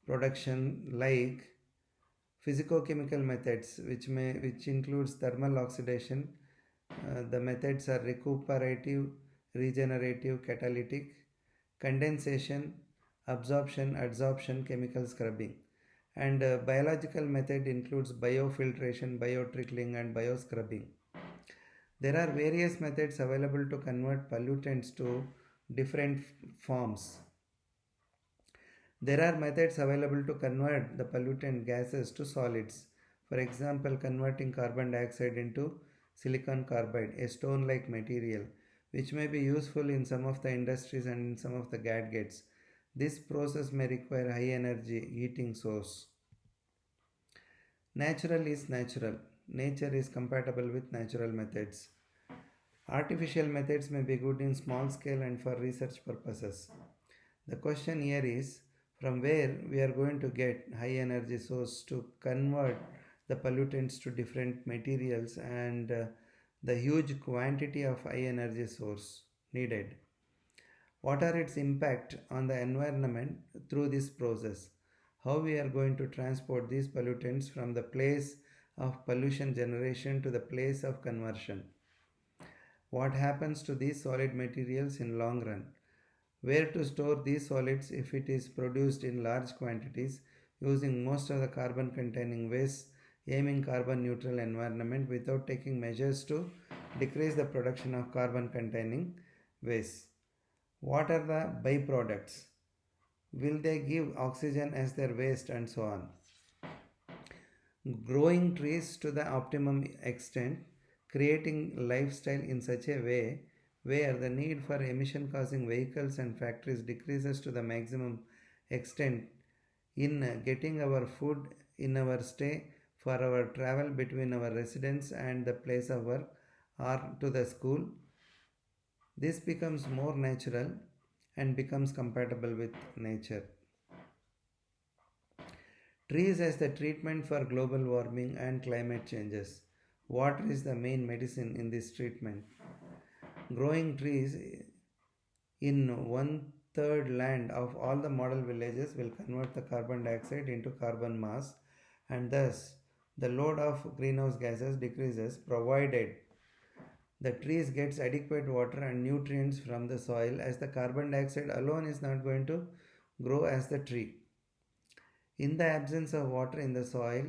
production, like physicochemical methods which includes thermal oxidation. The methods are recuperative, regenerative, catalytic, condensation, absorption, adsorption, chemical scrubbing. And biological method includes biofiltration, biotrickling and bioscrubbing. There are various methods available to convert pollutants to different forms. There are methods available to convert the pollutant gases to solids. For example, converting carbon dioxide into silicon carbide, a stone-like material, which may be useful in some of the industries and in some of the gadgets. This process may require high energy heating source. Natural is natural. Nature is compatible with natural methods. Artificial methods may be good in small scale and for research purposes. The question here is from where we are going to get high energy source to convert the pollutants to different materials and the huge quantity of high energy source needed. What are its impact on the environment through this process? How we are going to transport these pollutants from the place of pollution generation to the place of conversion? What happens to these solid materials in long run? Where to store these solids if it is produced in large quantities using most of the carbon containing waste, aiming carbon neutral environment without taking measures to decrease the production of carbon containing waste? What are the byproducts? Will they give oxygen as their waste and so on? Growing trees to the optimum extent, creating lifestyle in such a way where the need for emission causing vehicles and factories decreases to the maximum extent in getting our food in our stay, for our travel between our residence and the place of work or to the school. This becomes more natural and becomes compatible with nature. Trees as the treatment for global warming and climate changes. Water is the main medicine in this treatment. Growing trees in 1/3 land of all the model villages will convert the carbon dioxide into carbon mass, and thus the load of greenhouse gases decreases provided the trees gets adequate water and nutrients from the soil, as the carbon dioxide alone is not going to grow as the tree. In the absence of water in the soil,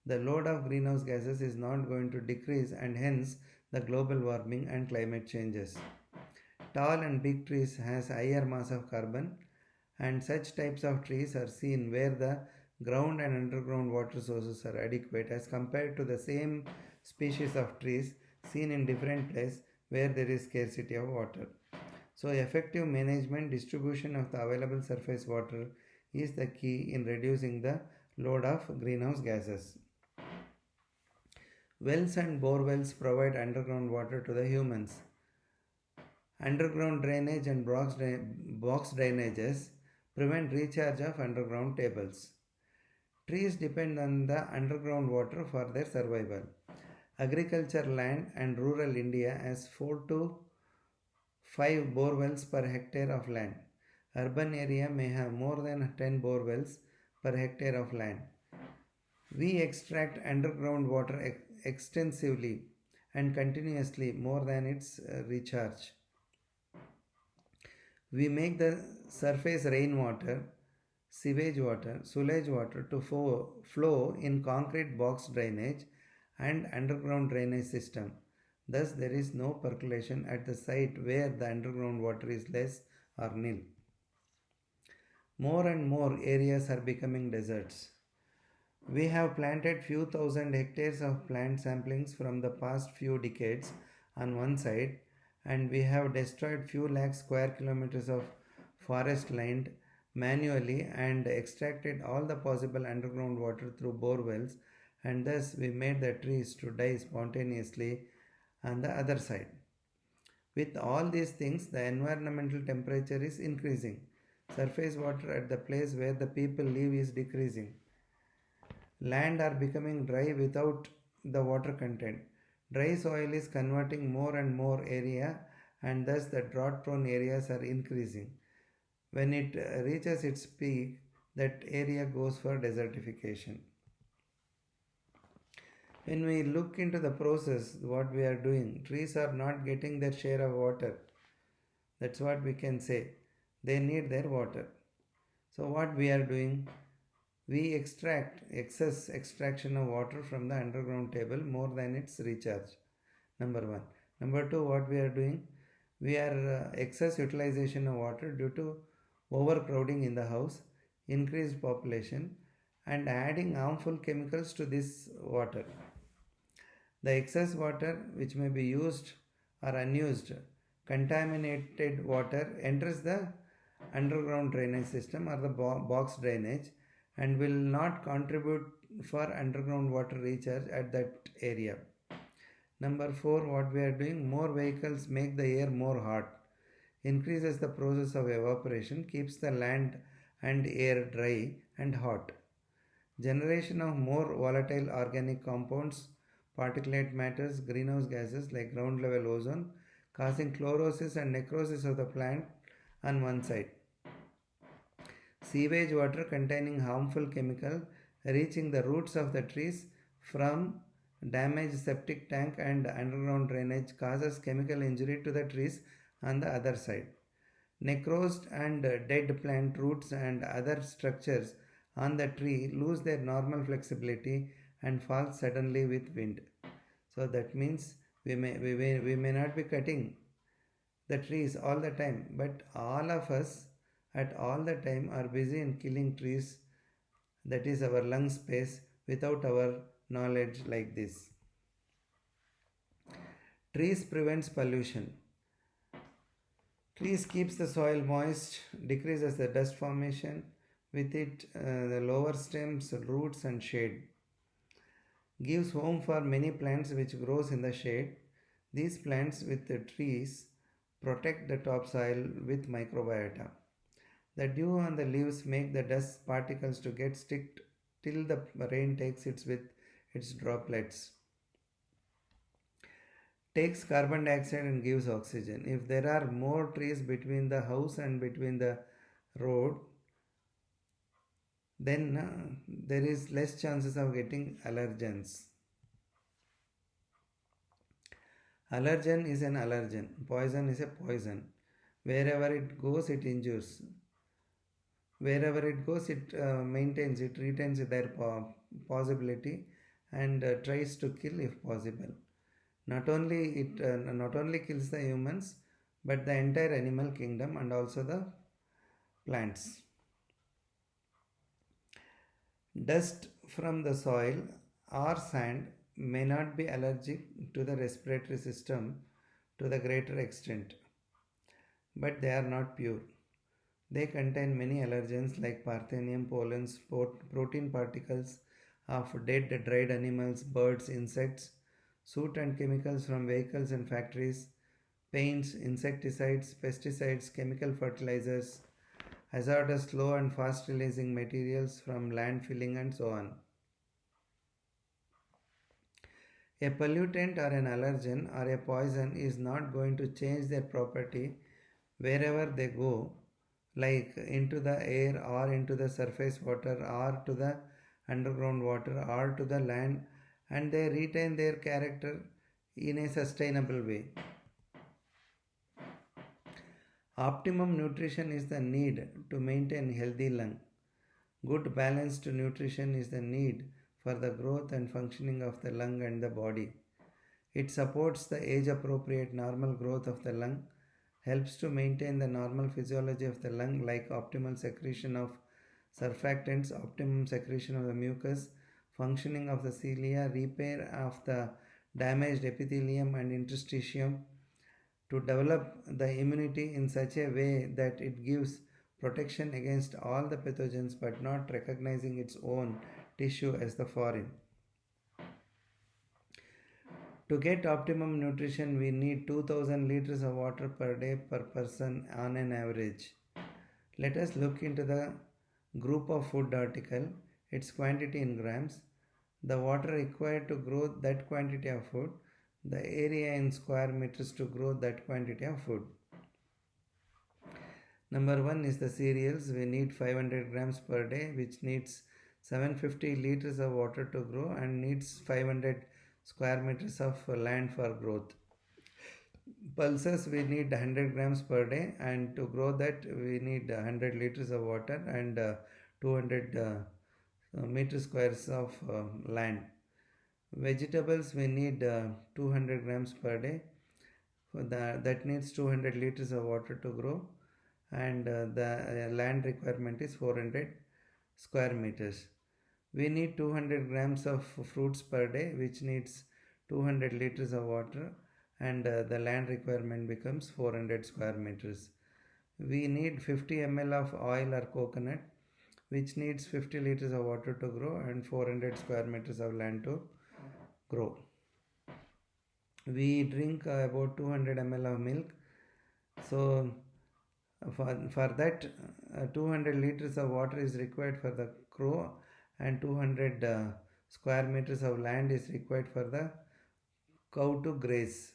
the load of greenhouse gases is not going to decrease, and hence the global warming and climate changes. Tall and big trees has higher mass of carbon, and such types of trees are seen where the ground and underground water sources are adequate as compared to the same species of trees seen in different places where there is scarcity of water. So effective management distribution of the available surface water is the key in reducing the load of greenhouse gases. Wells and bore wells provide underground water to the humans. Underground drainage and box drainages prevent recharge of underground tables. Trees depend on the underground water for their survival. Agriculture land and rural India has 4 to 5 bore wells per hectare of land. Urban area may have more than 10 bore wells per hectare of land. We extract underground water extensively and continuously more than its recharge. We make the surface rainwater, sewage water, sewage water to flow in concrete box drainage and underground drainage system. Thus, there is no percolation at the site where the underground water is less or nil. More and more areas are becoming deserts. We have planted few thousand hectares of plant samplings from the past few decades on one side, and we have destroyed few lakh square kilometers of forest land manually and extracted all the possible underground water through bore wells, and thus we made the trees to die spontaneously on the other side. With all these things, the environmental temperature is increasing. Surface water at the place where the people live is decreasing. Land are becoming dry without the water content. Dry soil is converting more and more area, and thus the drought prone areas are increasing. When it reaches its peak, that area goes for desertification. When we look into the process, what we are doing, trees are not getting their share of water. That's what we can say. They need their water. So what we are doing, we extract excess extraction of water from the underground table more than its recharge. Number 1. Number 2, what we are doing, we are excess utilization of water due to overcrowding in the house, increased population, and adding harmful chemicals to this water. The excess water, which may be used or unused, contaminated water enters the underground drainage system or the box drainage and will not contribute for underground water recharge at that area. Number 4, what we are doing, more vehicles make the air more hot, increases the process of evaporation, keeps the land and air dry and hot. Generation of more volatile organic compounds, particulate matters, greenhouse gases like ground level ozone, causing chlorosis and necrosis of the plant on one side. Sewage water containing harmful chemical reaching the roots of the trees from damaged septic tank and underground drainage causes chemical injury to the trees on the other side. Necrosed and dead plant roots and other structures on the tree lose their normal flexibility and fall suddenly with wind. So that means we may not be cutting the trees all the time, but all of us at all the time are busy in killing trees, that is our lung space, without our knowledge like this. Trees prevents pollution. Trees keeps the soil moist, decreases the dust formation, with it the lower stems, roots and shade. Gives home for many plants which grows in the shade. These plants with the trees protect the topsoil with microbiota. The dew on the leaves make the dust particles to get stick till the rain takes it with its droplets. Takes carbon dioxide and gives oxygen. If there are more trees between the house and between the road, then there is less chances of getting allergens. Allergen is an allergen. Poison is a poison. Wherever it goes, it injures. Wherever it goes, it maintains, it retains their possibility and tries to kill if possible. Not only kills the humans, but the entire animal kingdom and also the plants. Dust from the soil or sand may not be allergic to the respiratory system to the greater extent, but they are not pure. They contain many allergens like parthenium, pollens, protein particles of dead dried animals, birds, insects, soot and chemicals from vehicles and factories, paints, insecticides, pesticides, chemical fertilizers, hazardous slow and fast releasing materials from landfilling and so on. A pollutant or an allergen or a poison is not going to change their property wherever they go, like into the air or into the surface water or to the underground water or to the land, and they retain their character in a sustainable way. Optimum nutrition is the need to maintain healthy lung. Good balanced nutrition is the need for the growth and functioning of the lung and the body. It supports the age appropriate normal growth of the lung, helps to maintain the normal physiology of the lung like optimal secretion of surfactants, optimum secretion of the mucus, functioning of the cilia, repair of the damaged epithelium and interstitium, to develop the immunity in such a way that it gives protection against all the pathogens but not recognizing its own tissue as the foreign. To get optimum nutrition, we need 2000 liters of water per day per person on an average. Let us look into the group of food article, its quantity in grams, the water required to grow that quantity of food, the area in square meters to grow that quantity of food. Number 1 is the cereals. We need 500 grams per day, which needs 750 liters of water to grow and needs 500 square meters of land for growth. Pulses, we need 100 grams per day, and to grow that we need 100 liters of water and 200 meter squares of land. Vegetables, we need 200 grams per day. That needs 200 liters of water to grow, and the land requirement is 400 square meters. We need 200 grams of fruits per day, which needs 200 liters of water, and the land requirement becomes 400 square meters. We need 50 ml of oil or coconut, which needs 50 liters of water to grow and 400 square meters of land to grow. We drink about 200 ml of milk. So for that 200 liters of water is required for the crow, and 200 square meters of land is required for the cow to graze.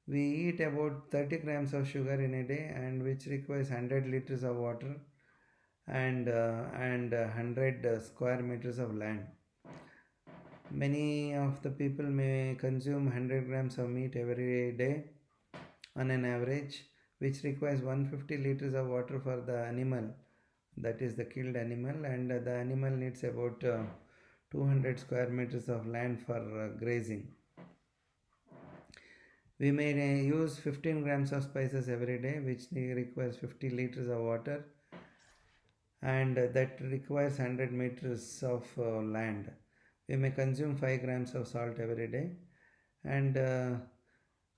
We eat about 30 grams of sugar in a day, and which requires 100 liters of water and 100 square meters of land. Many of the people may consume 100 grams of meat every day on an average, which requires 150 liters of water for the animal, that is the killed animal, and the animal needs about 200 square meters of land for grazing. We may use 15 grams of spices every day, which requires 50 liters of water, and that requires 100 meters of land. We may consume 5 grams of salt every day, and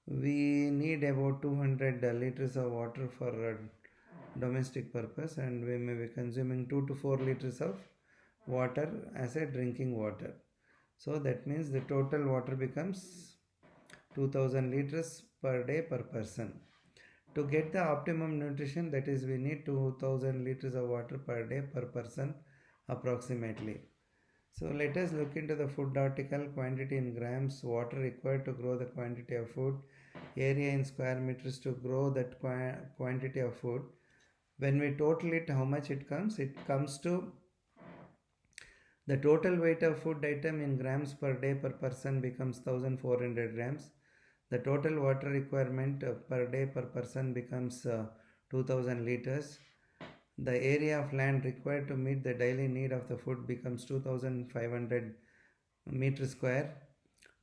we need about 200 liters of water for domestic purpose, and we may be consuming 2 to 4 liters of water as a drinking water. So that means the total water becomes 2000 liters per day per person. To get the optimum nutrition, that is, we need 2000 liters of water per day per person approximately. So let us look into the food article. Quantity in grams, water required to grow the quantity of food, area in square meters to grow that quantity of food. When we total it, how much it comes? It comes to the total weight of food item in grams per day per person becomes 1400 grams. The total water requirement per day per person becomes 2000 liters. The area of land required to meet the daily need of the food becomes 2500 meters square.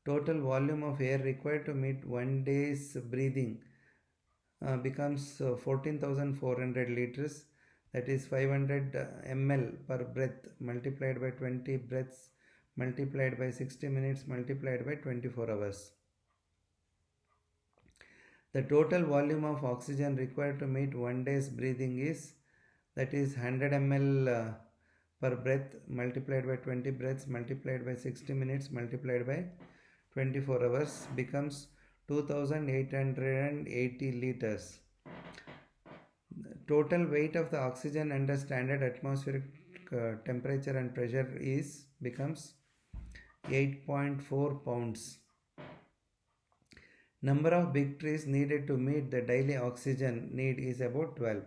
Total volume of air required to meet one day's breathing becomes 14,400 liters, that is 500 ml per breath multiplied by 20 breaths multiplied by 60 minutes multiplied by 24 hours. The total volume of oxygen required to meet one day's breathing is, that is 100 ml per breath multiplied by 20 breaths multiplied by 60 minutes multiplied by 24 hours becomes 2880 liters. The total weight of the oxygen under standard atmospheric temperature and pressure becomes 8.4 pounds. Number of big trees needed to meet the daily oxygen need is about 12.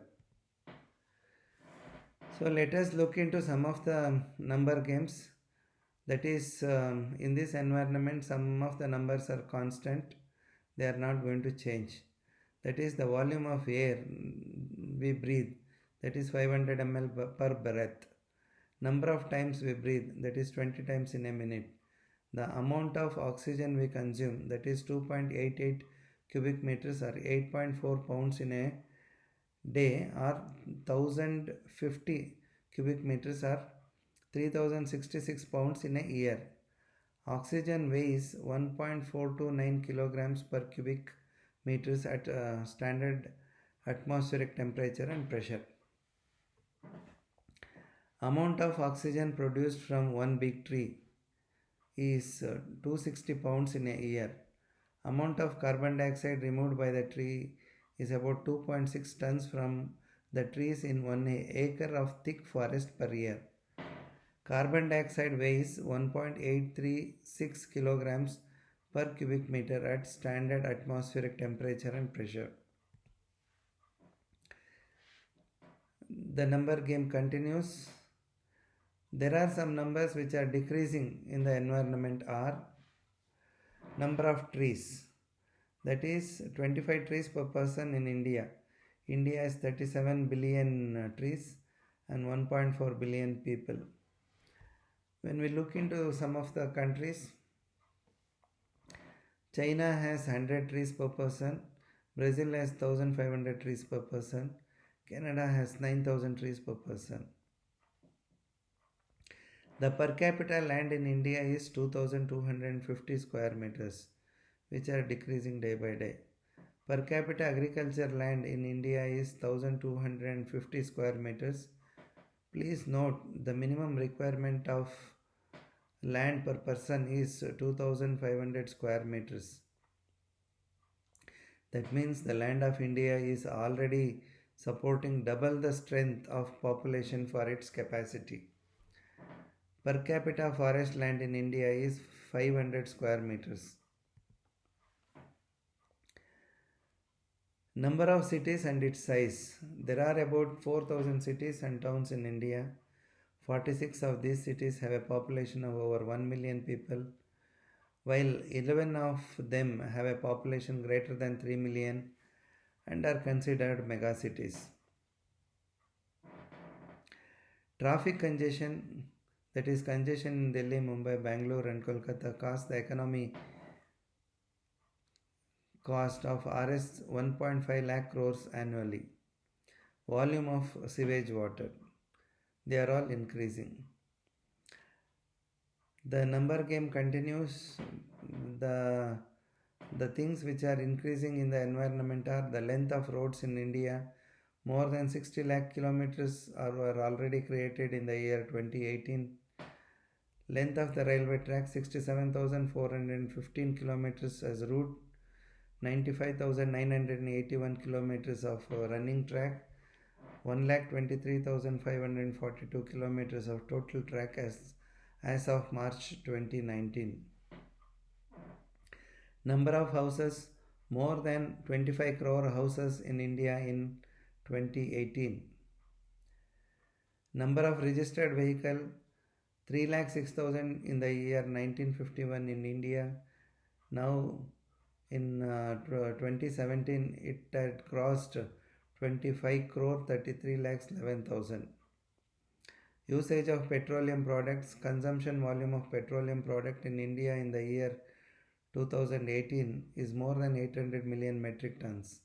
So let us look into some of the number games. That is, in this environment, some of the numbers are constant. They are not going to change. That is the volume of air we breathe, that is 500 ml per breath. Number of times we breathe, that is 20 times in a minute. The amount of oxygen we consume, that is 2.88 cubic meters or 8.4 pounds in a day, or 1050 cubic meters or 3066 pounds in a year. Oxygen weighs 1.429 kilograms per cubic meters at standard atmospheric temperature and pressure. Amount of oxygen produced from one big tree is 260 pounds in a year. Amount of carbon dioxide removed by the tree is about 2.6 tons from the trees in 1 acre of thick forest per year. Carbon dioxide weighs 1.836 kilograms per cubic meter at standard atmospheric temperature and pressure. The number game continues. There are some numbers which are decreasing in the environment are number of trees. That is 25 trees per person in India. India has 37 billion trees and 1.4 billion people. When we look into some of the countries, China has 100 trees per person, Brazil has 1500 trees per person, Canada has 9000 trees per person. The per capita land in India is 2250 square meters, which are decreasing day by day. Per capita agriculture land in India is 1250 square meters. Please note the minimum requirement of land per person is 2500 square meters. That means the land of India is already supporting double the strength of population for its capacity. Per capita forest land in India is 500 square meters. Number of cities and its size. There are about 4000 cities and towns in India. 46 of these cities have a population of over 1 million people, while 11 of them have a population greater than 3 million and are considered megacities. Traffic congestion, that is congestion in Delhi, Mumbai, Bangalore and Kolkata, cost the economy cost of Rs 1.5 lakh crores annually. Volume of sewage water, they are all increasing. The number game continues. The things which are increasing in the environment are the length of roads in India. More than 60 lakh kilometers were already created in the year 2018. Length of the railway track 67,415 kilometers as route, 95,981 kilometers of running track, 1,23,542 kilometers of total track as of March 2019. Number of houses, more than 25 crore houses in India in 2018. Number of registered vehicle, 306,000 in the year 1951 in India. Now in 2017 it had crossed 25 crore 33 lakhs 11,000. Usage of petroleum products, consumption volume of petroleum product in India in the year 2018 is more than 800 million metric tons.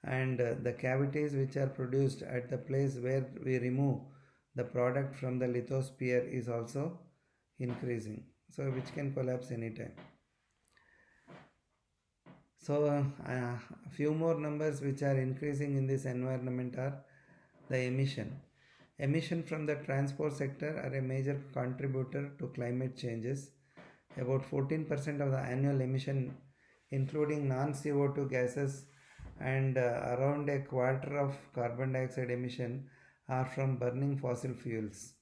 And the cavities which are produced at the place where we remove the product from the lithosphere is also increasing, so which can collapse anytime. So a few more numbers which are increasing in this environment are the emission. Emission from the transport sector are a major contributor to climate changes. About 14% of the annual emission, including non-CO2 gases, and around a quarter of carbon dioxide emission are from burning fossil fuels.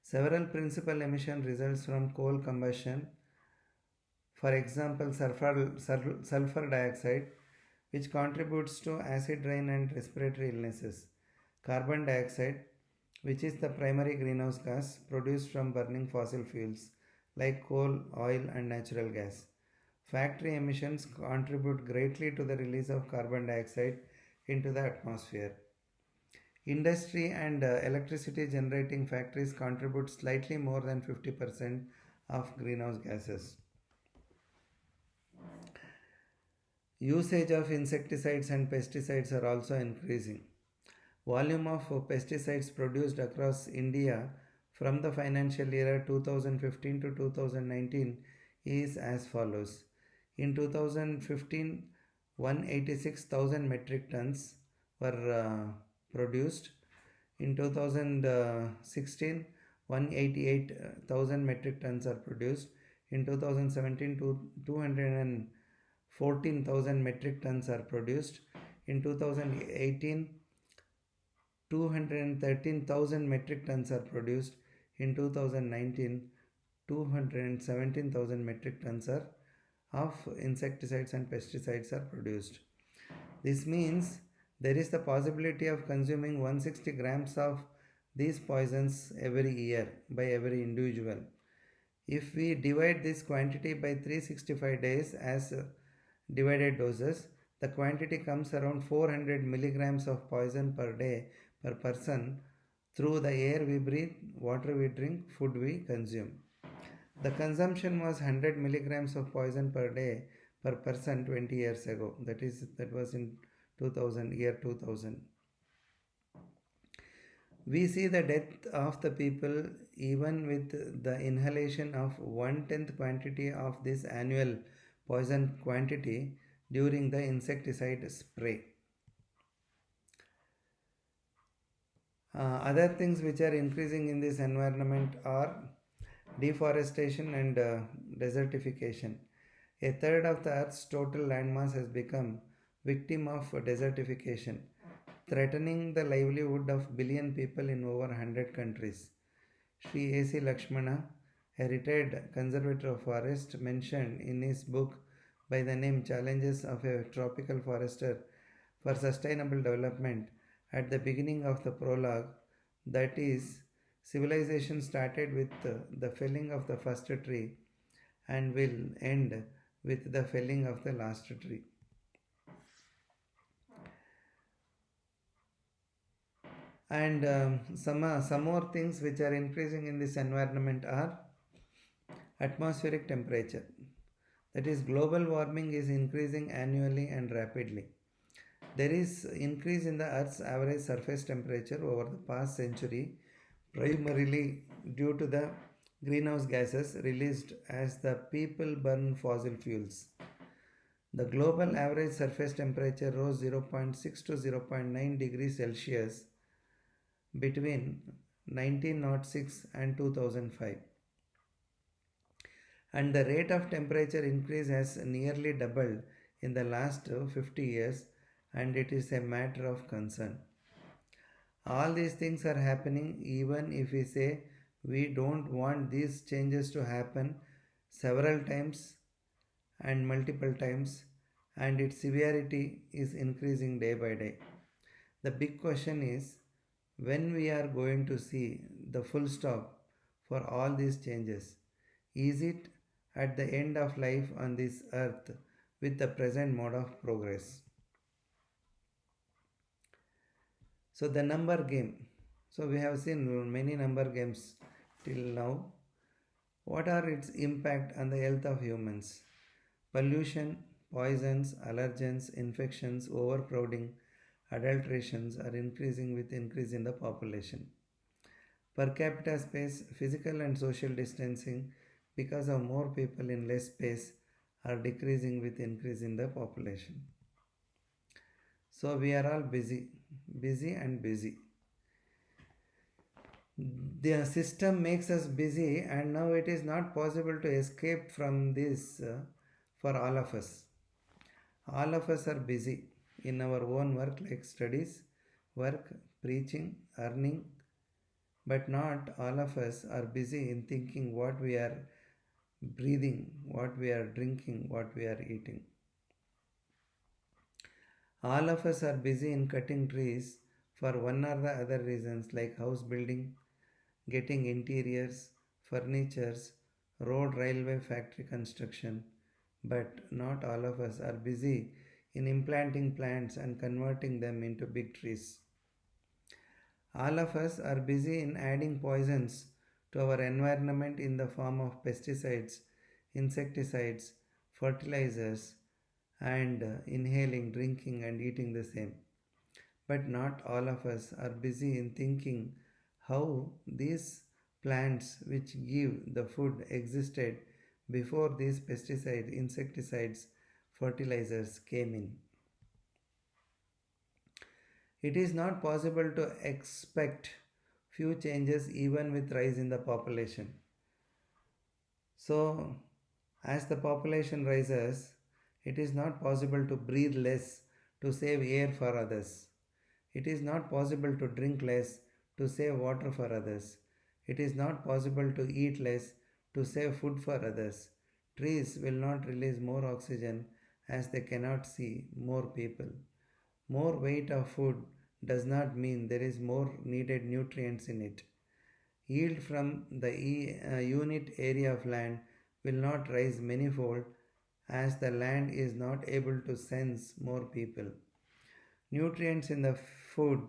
Several principal emission results from coal combustion. For example, sulfur dioxide, which contributes to acid rain and respiratory illnesses. Carbon dioxide, which is the primary greenhouse gas produced from burning fossil fuels like coal, oil and natural gas. Factory emissions contribute greatly to the release of carbon dioxide into the atmosphere. Industry and electricity generating factories contribute slightly more than 50% of greenhouse gases. Usage of insecticides and pesticides are also increasing. Volume of pesticides produced across India from the financial year 2015 to 2019 is as follows. In 2015, 186,000 metric tons were produced. In 2016, 188,000 metric tons are produced. In 2017, 214,000 metric tons are produced. In 2018, 213,000 metric tons are produced. In 2019, 217,000 metric tons of insecticides and pesticides are produced. This means there is the possibility of consuming 160 grams of these poisons every year by every individual. If we divide this quantity by 365 days as divided doses, the quantity comes around 400 milligrams of poison per day per person through the air we breathe, water we drink, food we consume. The consumption was 100 milligrams of poison per day per person 20 years ago. That was in 2000. We see the death of the people even with the inhalation of 1/10 quantity of this annual poison quantity during the insecticide spray. Other things which are increasing in this environment are deforestation and desertification. A third of the Earth's total landmass has become victim of desertification, threatening the livelihood of billion people in over 100 countries. Sri A.C. Lakshmana, a retired conservator of forest, mentioned in his book by the name Challenges of a Tropical Forester for Sustainable Development at the beginning of the prologue that is, civilization started with the felling of the first tree and will end with the felling of the last tree. And some more things which are increasing in this environment are atmospheric temperature. That is, global warming is increasing annually and rapidly. There is increase in the Earth's average surface temperature over the past century, primarily due to the greenhouse gases released as the people burn fossil fuels. The global average surface temperature rose 0.6 to 0.9 degrees Celsius between 1906 and 2005. And the rate of temperature increase has nearly doubled in the last 50 years, and it is a matter of concern. All these things are happening even if we say we don't want these changes to happen several times and multiple times, and its severity is increasing day by day. The big question is when we are going to see the full stop for all these changes. Is it at the end of life on this earth with the present mode of progress? So the number game. So we have seen many number games till now. What are its impact on the health of humans? Pollution, poisons, allergens, infections, overcrowding, adulterations are increasing with increase in the population. Per capita space, physical and social distancing because of more people in less space are decreasing with increase in the population. So we are all busy and busy. The system makes us busy, and now it is not possible to escape from this for all of us. All of us are busy in our own work like studies, work, preaching, earning, but not all of us are busy in thinking what we are breathing, what we are drinking, what we are eating. All of us are busy in cutting trees for one or the other reasons like house building, getting interiors, furnitures, road, railway, factory construction, but not all of us are busy in implanting plants and converting them into big trees. All of us are busy in adding poisons to our environment in the form of pesticides, insecticides, fertilizers, and inhaling, drinking, and eating the same. But not all of us are busy in thinking how these plants which give the food existed before these pesticides, insecticides, fertilizers came in. It is not possible to expect few changes even with rise in the population. So, as the population rises, it is not possible to breathe less to save air for others. It is not possible to drink less to save water for others. It is not possible to eat less to save food for others. Trees will not release more oxygen as they cannot see more people. More weight of food does not mean there is more needed nutrients in it. Yield from the unit area of land will not rise manifold as the land is not able to sense more people. Nutrients in the food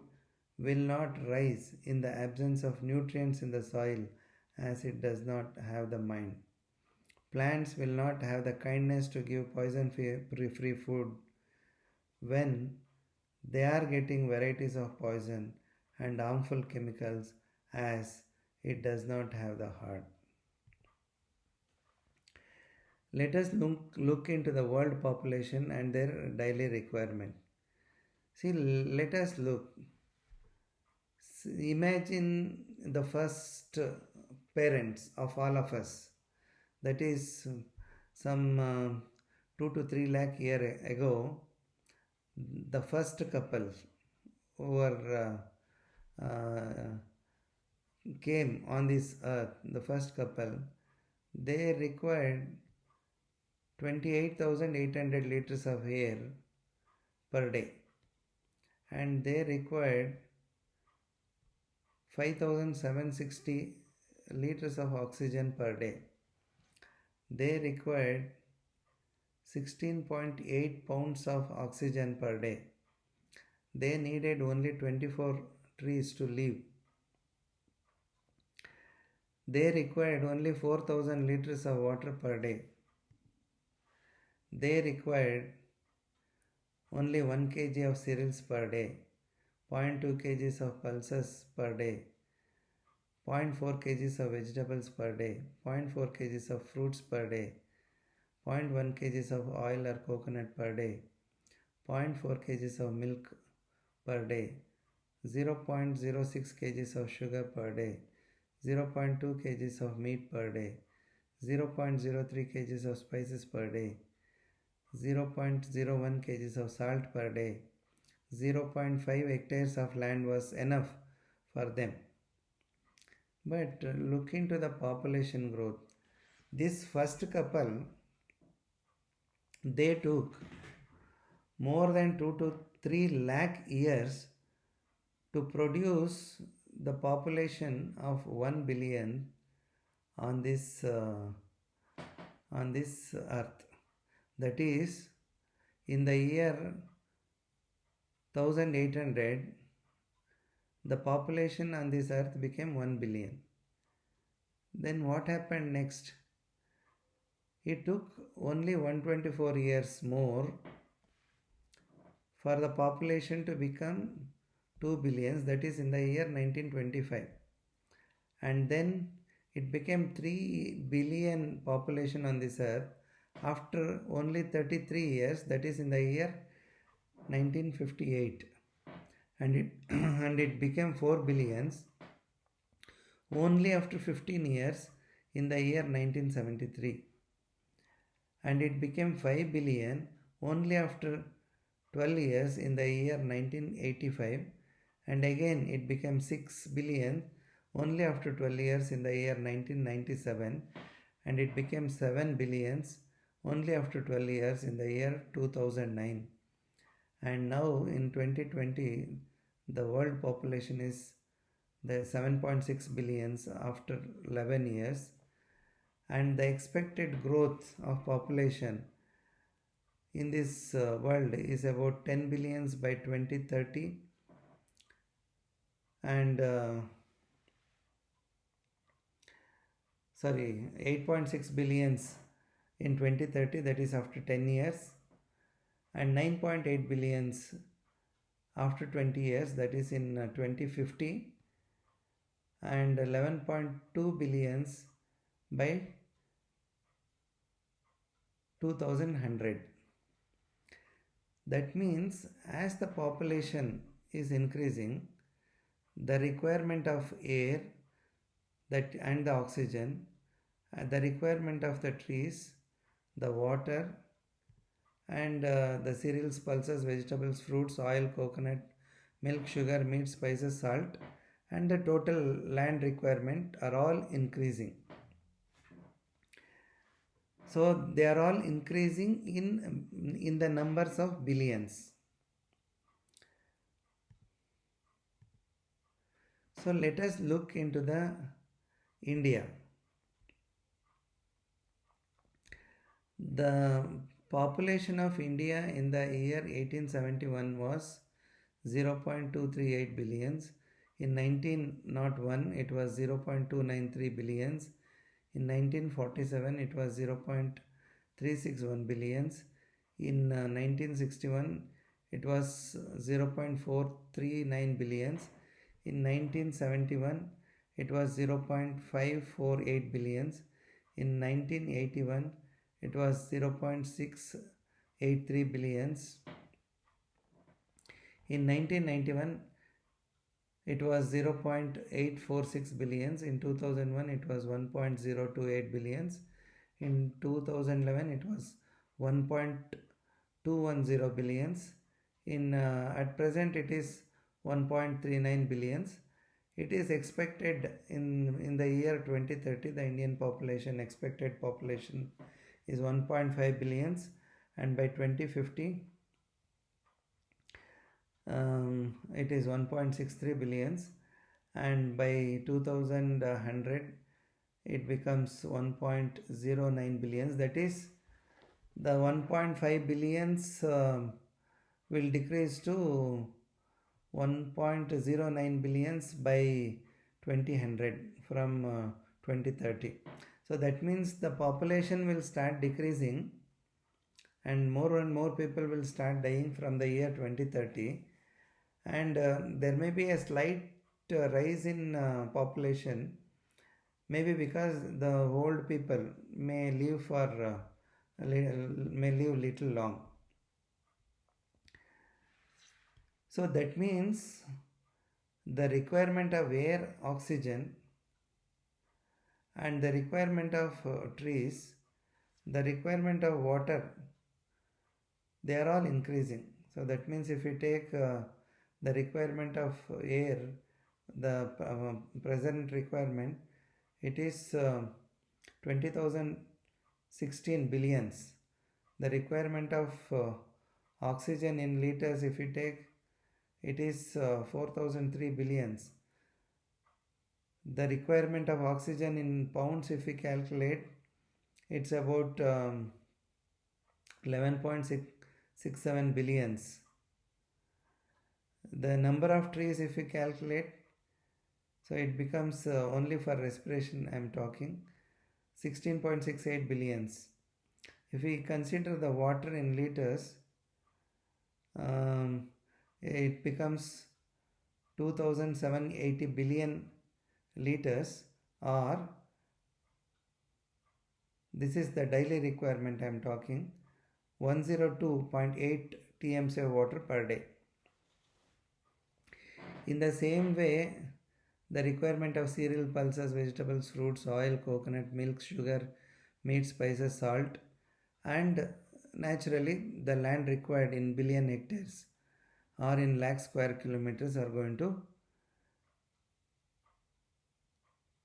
will not rise in the absence of nutrients in the soil as it does not have the mind. Plants will not have the kindness to give poison-free food when they are getting varieties of poison and harmful chemicals as it does not have the heart. Let us look into the world population and their daily requirement. See, let us look. Imagine the first parents of all of us. That is some 2 to 3 lakh year ago. The first couple who were came on this earth, the first couple, they required 28,800 liters of air per day, and they required 5,760 liters of oxygen per day. They required 16.8 pounds of oxygen per day. They needed only 24 trees to live. They required only 4,000 liters of water per day. They required only 1 kg of cereals per day, 0.2 kgs of pulses per day, 0.4 kgs of vegetables per day, 0.4 kgs of fruits per day, 0.1 kgs of oil or coconut per day, 0.4 kgs of milk per day, 0.06 kgs of sugar per day, 0.2 kgs of meat per day, 0.03 kgs of spices per day, 0.01 kgs of salt per day. 0.5 hectares of land was enough for them. But look into the population growth. This first couple, they took more than 2 to 3 lakh years to produce the population of 1 billion on this earth. That is, in the year 1800, the population on this earth became 1 billion. Then what happened next? It took only 124 years more for the population to become 2 billions, that is in the year 1925. And then it became 3 billion population on this earth after only 33 years, that is in the year 1958. And it became 4 billions only after 15 years in the year 1973. And it became 5 billion only after 12 years in the year 1985. And again it became 6 billion only after 12 years in the year 1997. And it became 7 billions only after 12 years in the year 2009. And now in 2020, the world population is the 7.6 billions after 11 years, and the expected growth of population in this world is about 10 billions by 2030 and 8.6 billions in 2030, that is after 10 years, and 9.8 billions after 20 years, that is in 2050, and 11.2 billions by 2100. That means as the population is increasing, the requirement of air and the oxygen, the requirement of the trees, the water, and the cereals, pulses, vegetables, fruits, oil, coconut, milk, sugar, meat, spices, salt, and the total land requirement are all increasing. So they are all increasing in the numbers of billions. So let us look into the India. The population of India in the year 1871 was 0.238 billions. In 1901 it was 0.293 billions. In 1947 it was 0.361 billions. In 1961 it was 0.439 billions. In 1971, it was 0.548 billions. In 1981, it was 0.683 billions. In 1991, it was 0.846 billions. In 2001, it was 1.028 billions. In 2011, it was 1.210 billions. At present, it is 1.39 billions. It is expected in the year 2030, the Indian population, expected population is 1.5 billions, and by 2050, it is 1.63 billions, and by 2100 it becomes 1.09 billions. That is, the 1.5 billions will decrease to 1.09 billions by 2000 from 2030. So that means the population will start decreasing and more people will start dying from the year 2030, and there may be a slight rise in population, maybe because the old people may live little long. So that means the requirement of air, oxygen, and the requirement of trees, the requirement of water, they are all increasing. So that means if you take the requirement of air, the present requirement, it is 20,016 billions. The requirement of oxygen in liters, if you take, it is 4,003 billions. The requirement of oxygen in pounds, if we calculate, it's about 11.67 billions. The number of trees, if we calculate, so it becomes only for respiration I am talking, 16.68 billions. If we consider the water in liters, it becomes 2,780 billion liters, or this is the daily requirement I am talking, 102.8 TMC of water per day. In the same way, the requirement of cereal, pulses, vegetables, fruits, oil, coconut, milk, sugar, meat, spices, salt, and naturally the land required in billion hectares or in lakh square kilometers are going to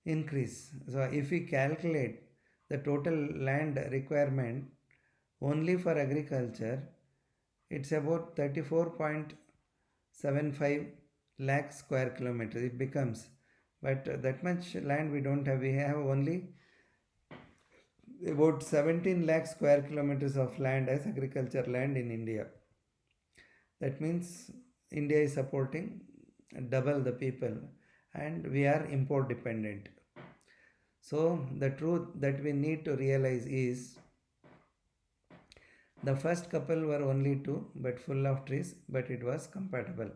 increase. So if we calculate the total land requirement only for agriculture, it's about 34.75 lakh square kilometers it becomes. But that much land we don't have. We have only about 17 lakh square kilometers of land as agriculture land in India. That means India is supporting double the people and we are import dependent. So the truth that we need to realize is, the first couple were only two but full of trees, but it was compatible.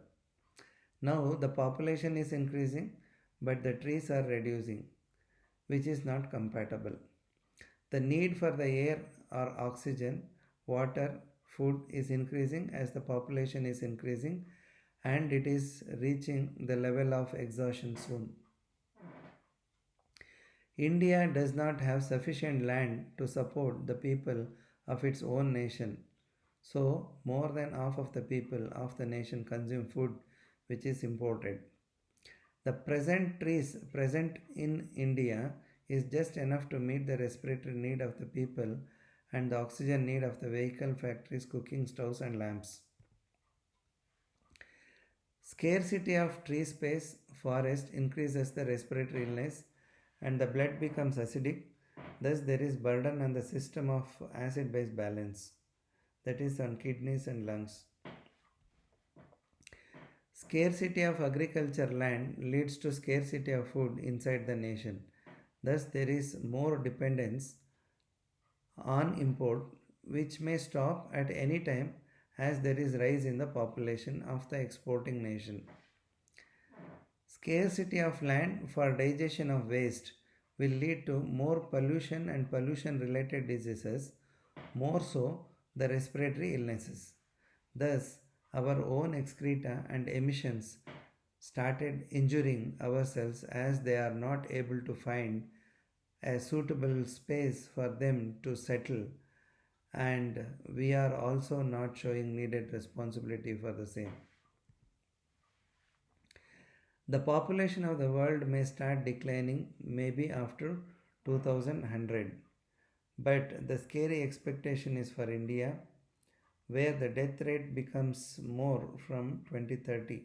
Now the population is increasing but the trees are reducing, which is not compatible. The need for the air or oxygen, water, food is increasing as the population is increasing, and it is reaching the level of exhaustion soon. India does not have sufficient land to support the people of its own nation. So more than half of the people of the nation consume food which is imported. The present trees present in India is just enough to meet the respiratory need of the people and the oxygen need of the vehicle, factories, cooking stoves and lamps. Scarcity of tree space, forest increases the respiratory illness and the blood becomes acidic. Thus there is burden on the system of acid-base balance, that is on kidneys and lungs. Scarcity of agriculture land leads to scarcity of food inside the nation. Thus there is more dependence on import, which may stop at any time as there is rise in the population of the exporting nation. Scarcity of land for digestion of waste will lead to more pollution and pollution related diseases, more so the respiratory illnesses. Thus, our own excreta and emissions started injuring ourselves as they are not able to find a suitable space for them to settle, and we are also not showing needed responsibility for the same. The population of the world may start declining maybe after 2100, but the scary expectation is for India, where the death rate becomes more from 2030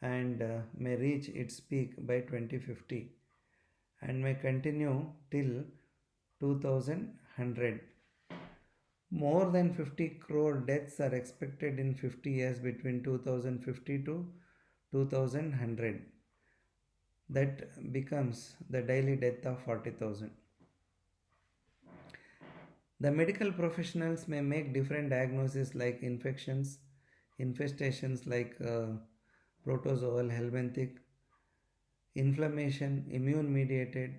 and may reach its peak by 2050 and may continue till 2100. More than 50 crore deaths are expected in 50 years between 2050 to 2100. That becomes the daily death of 40,000. The medical professionals may make different diagnoses like infections, infestations like protozoal helminthic, inflammation, immune mediated,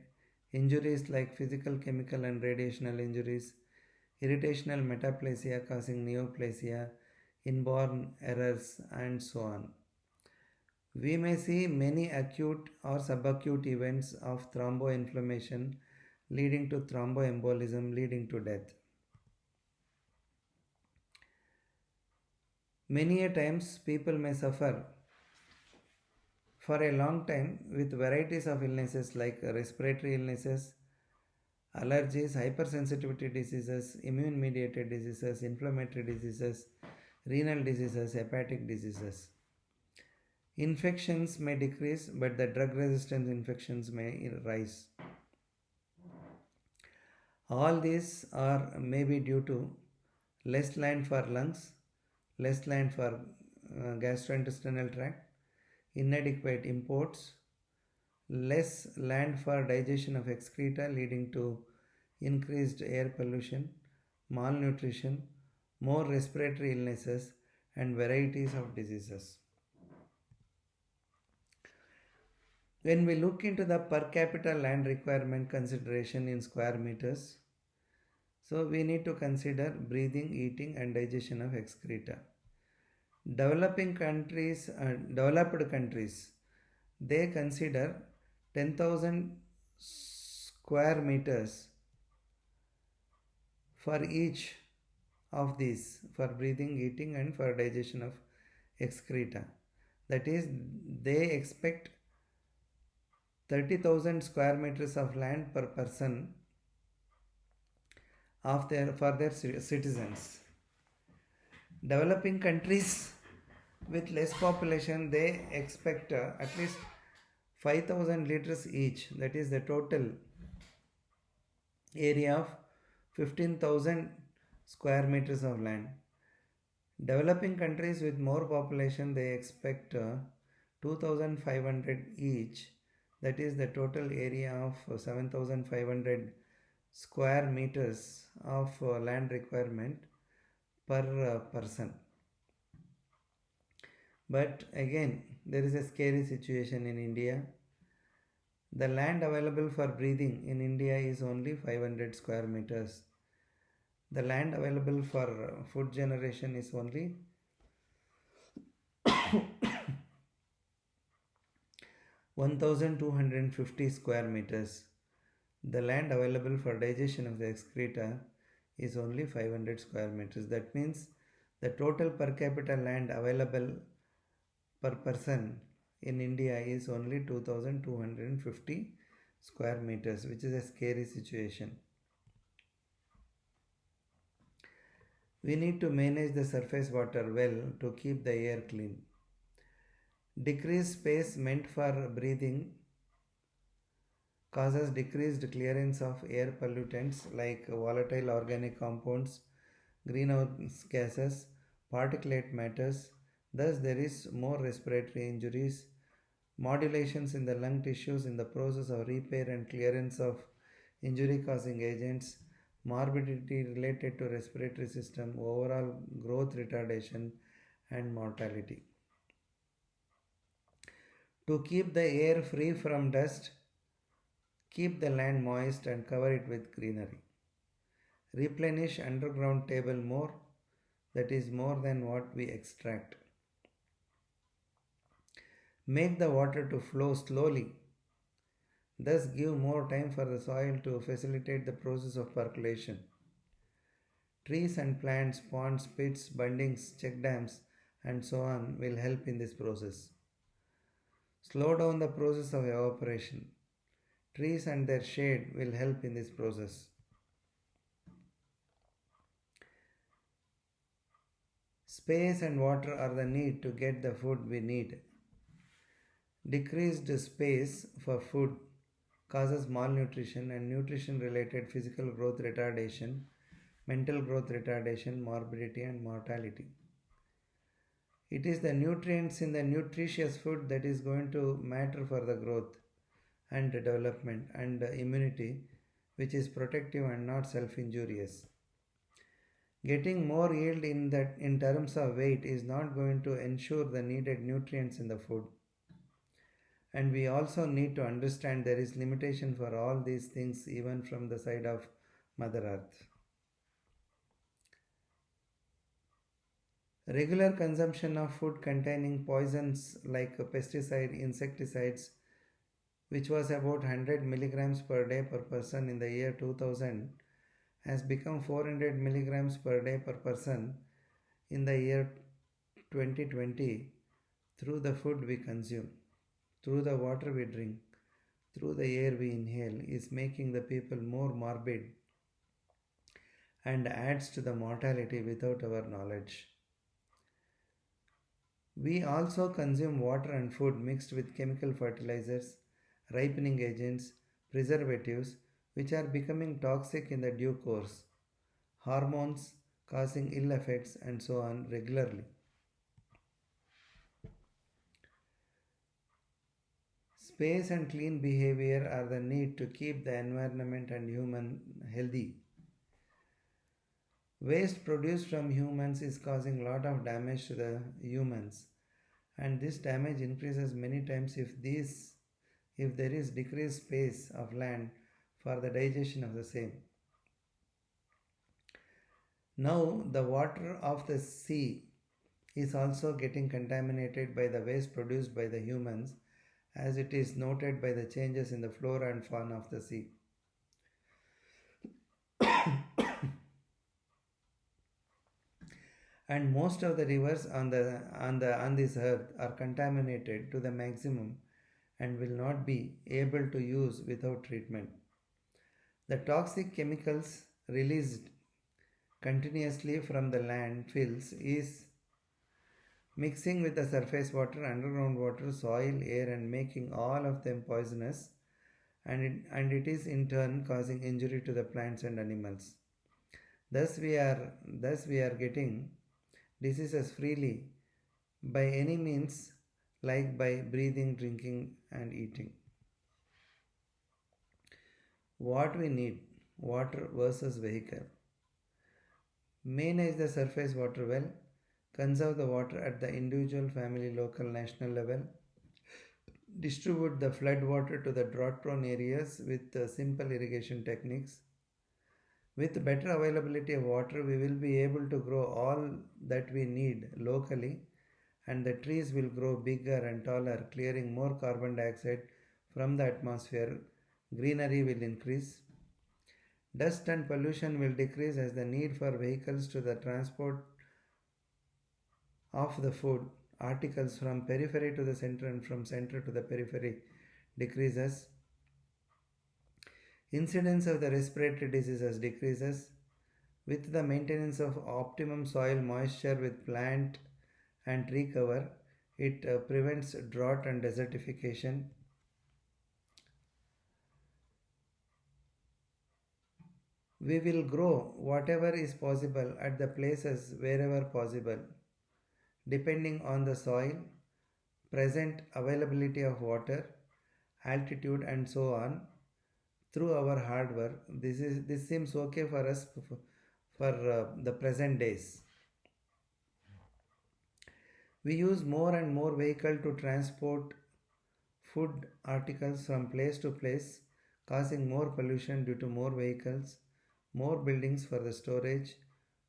injuries like physical, chemical, and radiational injuries, irritational metaplasia causing neoplasia, inborn errors, and so on. We may see many acute or subacute events of thromboinflammation leading to thromboembolism leading to death. Many a times people may suffer for a long time with varieties of illnesses like respiratory illnesses, allergies, hypersensitivity diseases, immune mediated diseases, inflammatory diseases, renal diseases, hepatic diseases. Infections may decrease, but the drug resistant infections may rise. All these are maybe due to less land for lungs, less land for gastrointestinal tract, inadequate imports, less land for digestion of excreta leading to increased air pollution, malnutrition, more respiratory illnesses, and varieties of diseases. When we look into the per capita land requirement consideration in square meters, so we need to consider breathing, eating, and digestion of excreta. Developed countries, they consider 10,000 square meters for each of these for breathing, eating, and for digestion of excreta. That is, they expect 30,000 square meters of land per person for their citizens. Developing countries with less population, they expect at least 5,000 liters each. That is the total area of 15,000 square meters of land. Developing countries with more population, they expect 2,500 each. That is the total area of 7,500 square meters of land requirement per person. But again, there is a scary situation in India. The land available for breathing in India is only 500 square meters. The land available for food generation is only 1,250 square meters. The land available for digestion of the excreta is only 500 square meters. That means the total per capita land available per person in India is only 2,250 square meters, which is a scary situation. We need to manage the surface water well to keep the air clean. Decreased space meant for breathing causes decreased clearance of air pollutants like volatile organic compounds, greenhouse gases, particulate matters. Thus, there is more respiratory injuries, modulations in the lung tissues in the process of repair and clearance of injury-causing agents, morbidity related to respiratory system, overall growth retardation, and mortality. To keep the air free from dust, keep the land moist and cover it with greenery. Replenish underground table more, that is more than what we extract. Make the water to flow slowly, thus give more time for the soil to facilitate the process of percolation. Trees and plants, ponds, pits, bundings, check dams, and so on will help in this process. Slow down the process of evaporation. Trees and their shade will help in this process. Space and water are the need to get the food we need. Decreased space for food causes malnutrition and nutrition related physical growth retardation, mental growth retardation, morbidity, and mortality. It is the nutrients in the nutritious food that is going to matter for the growth and development and immunity, which is protective and not self-injurious. Getting more yield in terms of weight is not going to ensure the needed nutrients in the food. And we also need to understand there is limitation for all these things even from the side of Mother Earth. Regular consumption of food containing poisons like pesticide, insecticides, which was about 100 milligrams per day per person in the year 2000, has become 400 milligrams per day per person in the year 2020 through the food we consume, through the water we drink, through the air we inhale, is making the people more morbid and adds to the mortality without our knowledge. We also consume water and food mixed with chemical fertilizers, ripening agents, preservatives, which are becoming toxic in the due course, hormones causing ill effects, and so on regularly. Space and clean behavior are the need to keep the environment and human healthy. Waste produced from humans is causing a lot of damage to the humans, and this damage increases many times if there is decreased space of land for the digestion of the same. Now the water of the sea is also getting contaminated by the waste produced by the humans, as it is noted by the changes in the flora and fauna of the sea. And most of the rivers on this earth are contaminated to the maximum and will not be able to use without treatment. The toxic chemicals released continuously from the landfills is mixing with the surface water, underground water, soil, air, and making all of them poisonous, and it is in turn causing injury to the plants and animals. Thus we are getting diseases freely by any means, like by breathing, drinking, and eating. What we need: water versus vehicle. Manage the surface water well. Conserve the water at the individual, family, local, national level. Distribute the flood water to the drought prone areas with simple irrigation techniques. With better availability of water, we will be able to grow all that we need locally, and the trees will grow bigger and taller, clearing more carbon dioxide from the atmosphere. Greenery will increase. Dust and pollution will decrease as the need for vehicles to the transport of the food articles from periphery to the center and from center to the periphery decreases. Incidence of the respiratory diseases decreases. With the maintenance of optimum soil moisture with plant and tree cover, it prevents drought and desertification. We will grow whatever is possible at the places wherever possible, depending on the soil, present availability of water, altitude, and so on. Through our hard work, this seems okay for us for the present days. We use more and more vehicle to transport food articles from place to place, causing more pollution due to more vehicles, more buildings for the storage,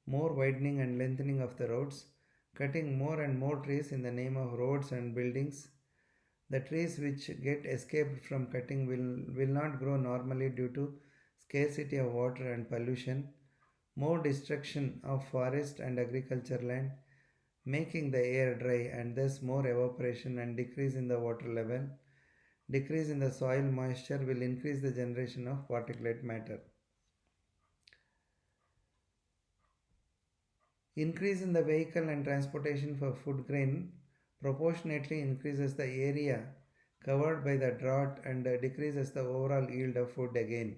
more widening and lengthening of the roads, cutting more and more trees in the name of roads and buildings. The trees which get escaped from cutting will not grow normally due to scarcity of water and pollution, more destruction of forest and agriculture land, making the air dry and thus more evaporation and decrease in the water level. Decrease in the soil moisture will increase the generation of particulate matter. Increase in the vehicle and transportation for food grain proportionately increases the area covered by the drought and decreases the overall yield of food again.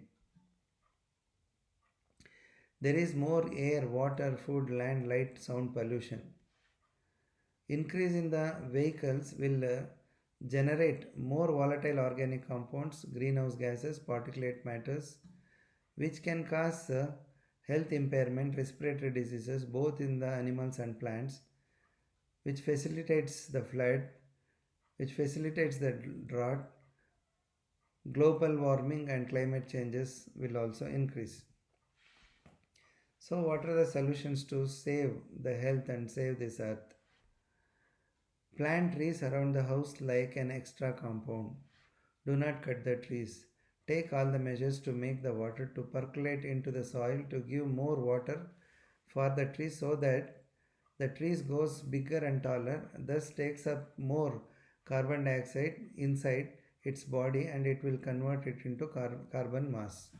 There is more air, water, food, land, light, sound pollution. Increase in the vehicles will generate more volatile organic compounds, greenhouse gases, particulate matters, which can cause health impairment, respiratory diseases both in the animals and plants, which facilitates the flood, which facilitates the drought. Global warming and climate changes will also increase. So, what are the solutions to save the health and save this earth? Plant trees around the house like an extra compound. Do not cut the trees. Take all the measures to make the water to percolate into the soil to give more water for the trees so that the trees goes bigger and taller, thus takes up more carbon dioxide inside its body and it will convert it into carbon mass.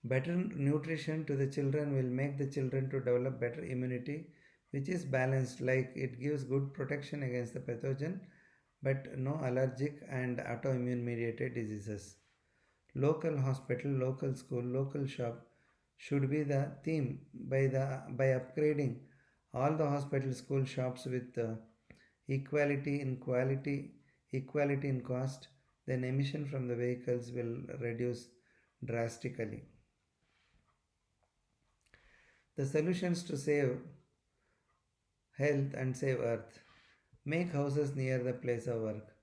Better nutrition to the children will make the children to develop better immunity, which is balanced, like it gives good protection against the pathogen but no allergic and autoimmune mediated diseases. Local hospital, local school, local shop should be the theme by upgrading all the hospital school shops with equality in quality, equality in cost, then emission from the vehicles will reduce drastically. The solutions to save health and save earth. Make houses near the place of work.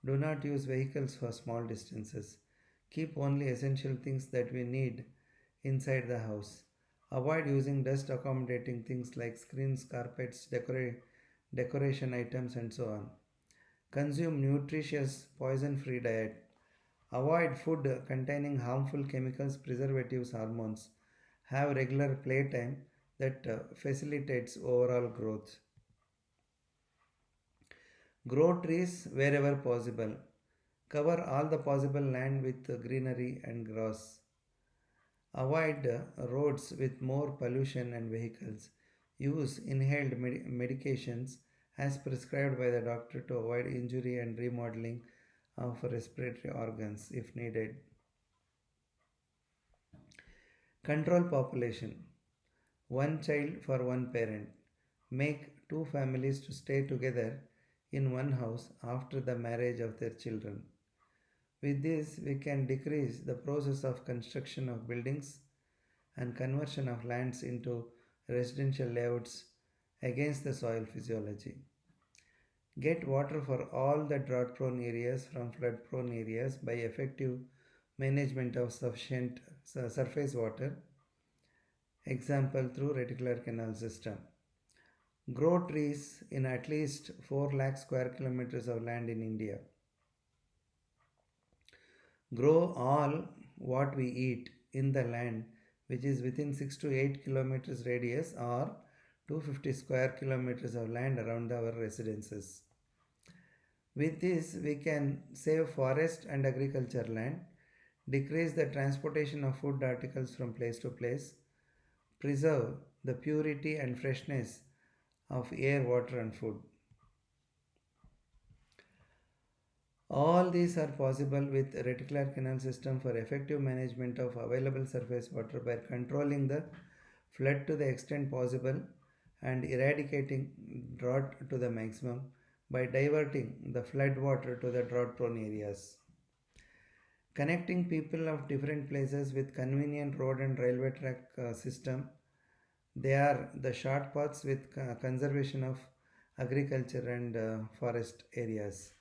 Do not use vehicles for small distances. Keep only essential things that we need inside the house. Avoid using dust accommodating things like screens, carpets, decoration items and so on. Consume nutritious, poison-free diet. Avoid food containing harmful chemicals, preservatives, hormones. Have regular playtime that facilitates overall growth. Grow trees wherever possible. Cover all the possible land with greenery and grass. Avoid roads with more pollution and vehicles. Use inhaled medications as prescribed by the doctor to avoid injury and remodeling of respiratory organs if needed. Control population. One child for one parent. Make two families to stay together in one house after the marriage of their children. With this, we can decrease the process of construction of buildings and conversion of lands into residential layouts against the soil physiology. Get water for all the drought-prone areas from flood-prone areas by effective management of sufficient surface water, example through reticular canal system. Grow trees in at least 4 lakh square kilometers of land in India. Grow all what we eat in the land which is within 6 to 8 kilometers radius or 250 square kilometers of land around our residences. With this, we can save forest and agriculture land, decrease the transportation of food articles from place to place, preserve the purity and freshness of air, water and food. All these are possible with reticular canal system for effective management of available surface water by controlling the flood to the extent possible and eradicating drought to the maximum by diverting the flood water to the drought prone areas. Connecting people of different places with convenient road and railway track system. They are the short paths with conservation of agriculture and forest areas.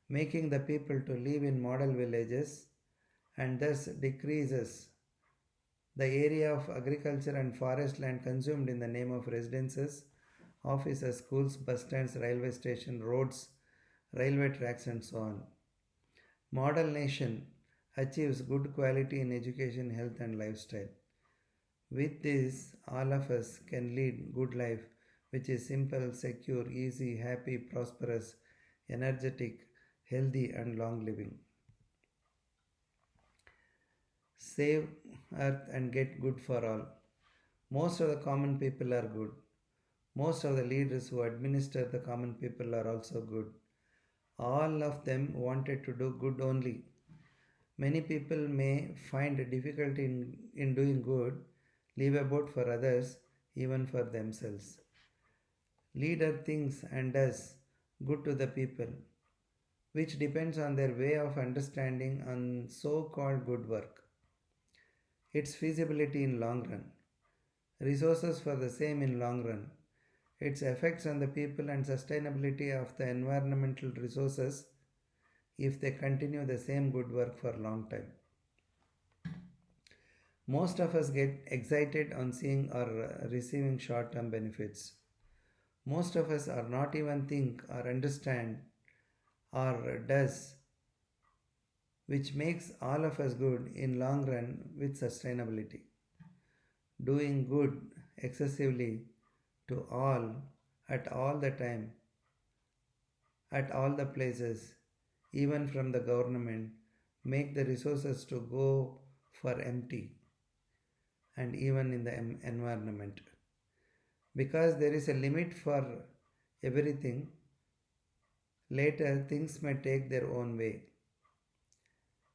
making the people to live in model villages and thus decreases the area of agriculture and forest land consumed in the name of residences, offices, schools, bus stands, railway station, roads, railway tracks, and so on. Model nation achieves good quality in education, health, and lifestyle. With this, all of us can lead good life, which is simple, secure, easy, happy, prosperous, energetic, healthy, and long living. Save earth and get good for all. Most of the common people are good. Most of the leaders who administer the common people are also good. All of them wanted to do good only. Many people may find difficulty in doing good, leave about for others, even for themselves. Leader thinks and does good to the people, which depends on their way of understanding on so-called good work, its feasibility in long run, resources for the same in long run, its effects on the people and sustainability of the environmental resources if they continue the same good work for a long time. Most of us get excited on seeing or receiving short-term benefits. Most of us are not even think or understand or does, which makes all of us good in long run with sustainability. Doing good excessively to all at all the time, at all the places, even from the government, make the resources to go for empty and even in the environment. Because there is a limit for everything, later things may take their own way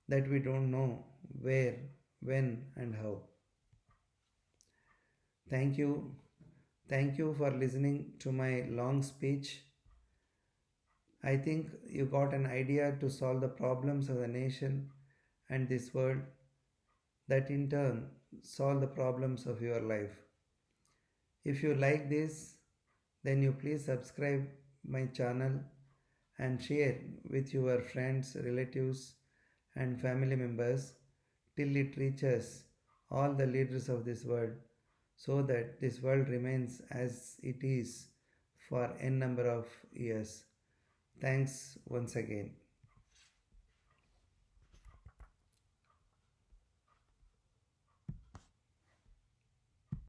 that we don't know where, when, and how. Thank you. Thank you for listening to my long speech. I think you got an idea to solve the problems of the nation and this world, that in turn solve the problems of your life. If you like this, then you please subscribe my channel and share with your friends, relatives, and family members till it reaches all the leaders of this world, so that this world remains as it is for n number of years. Thanks once again.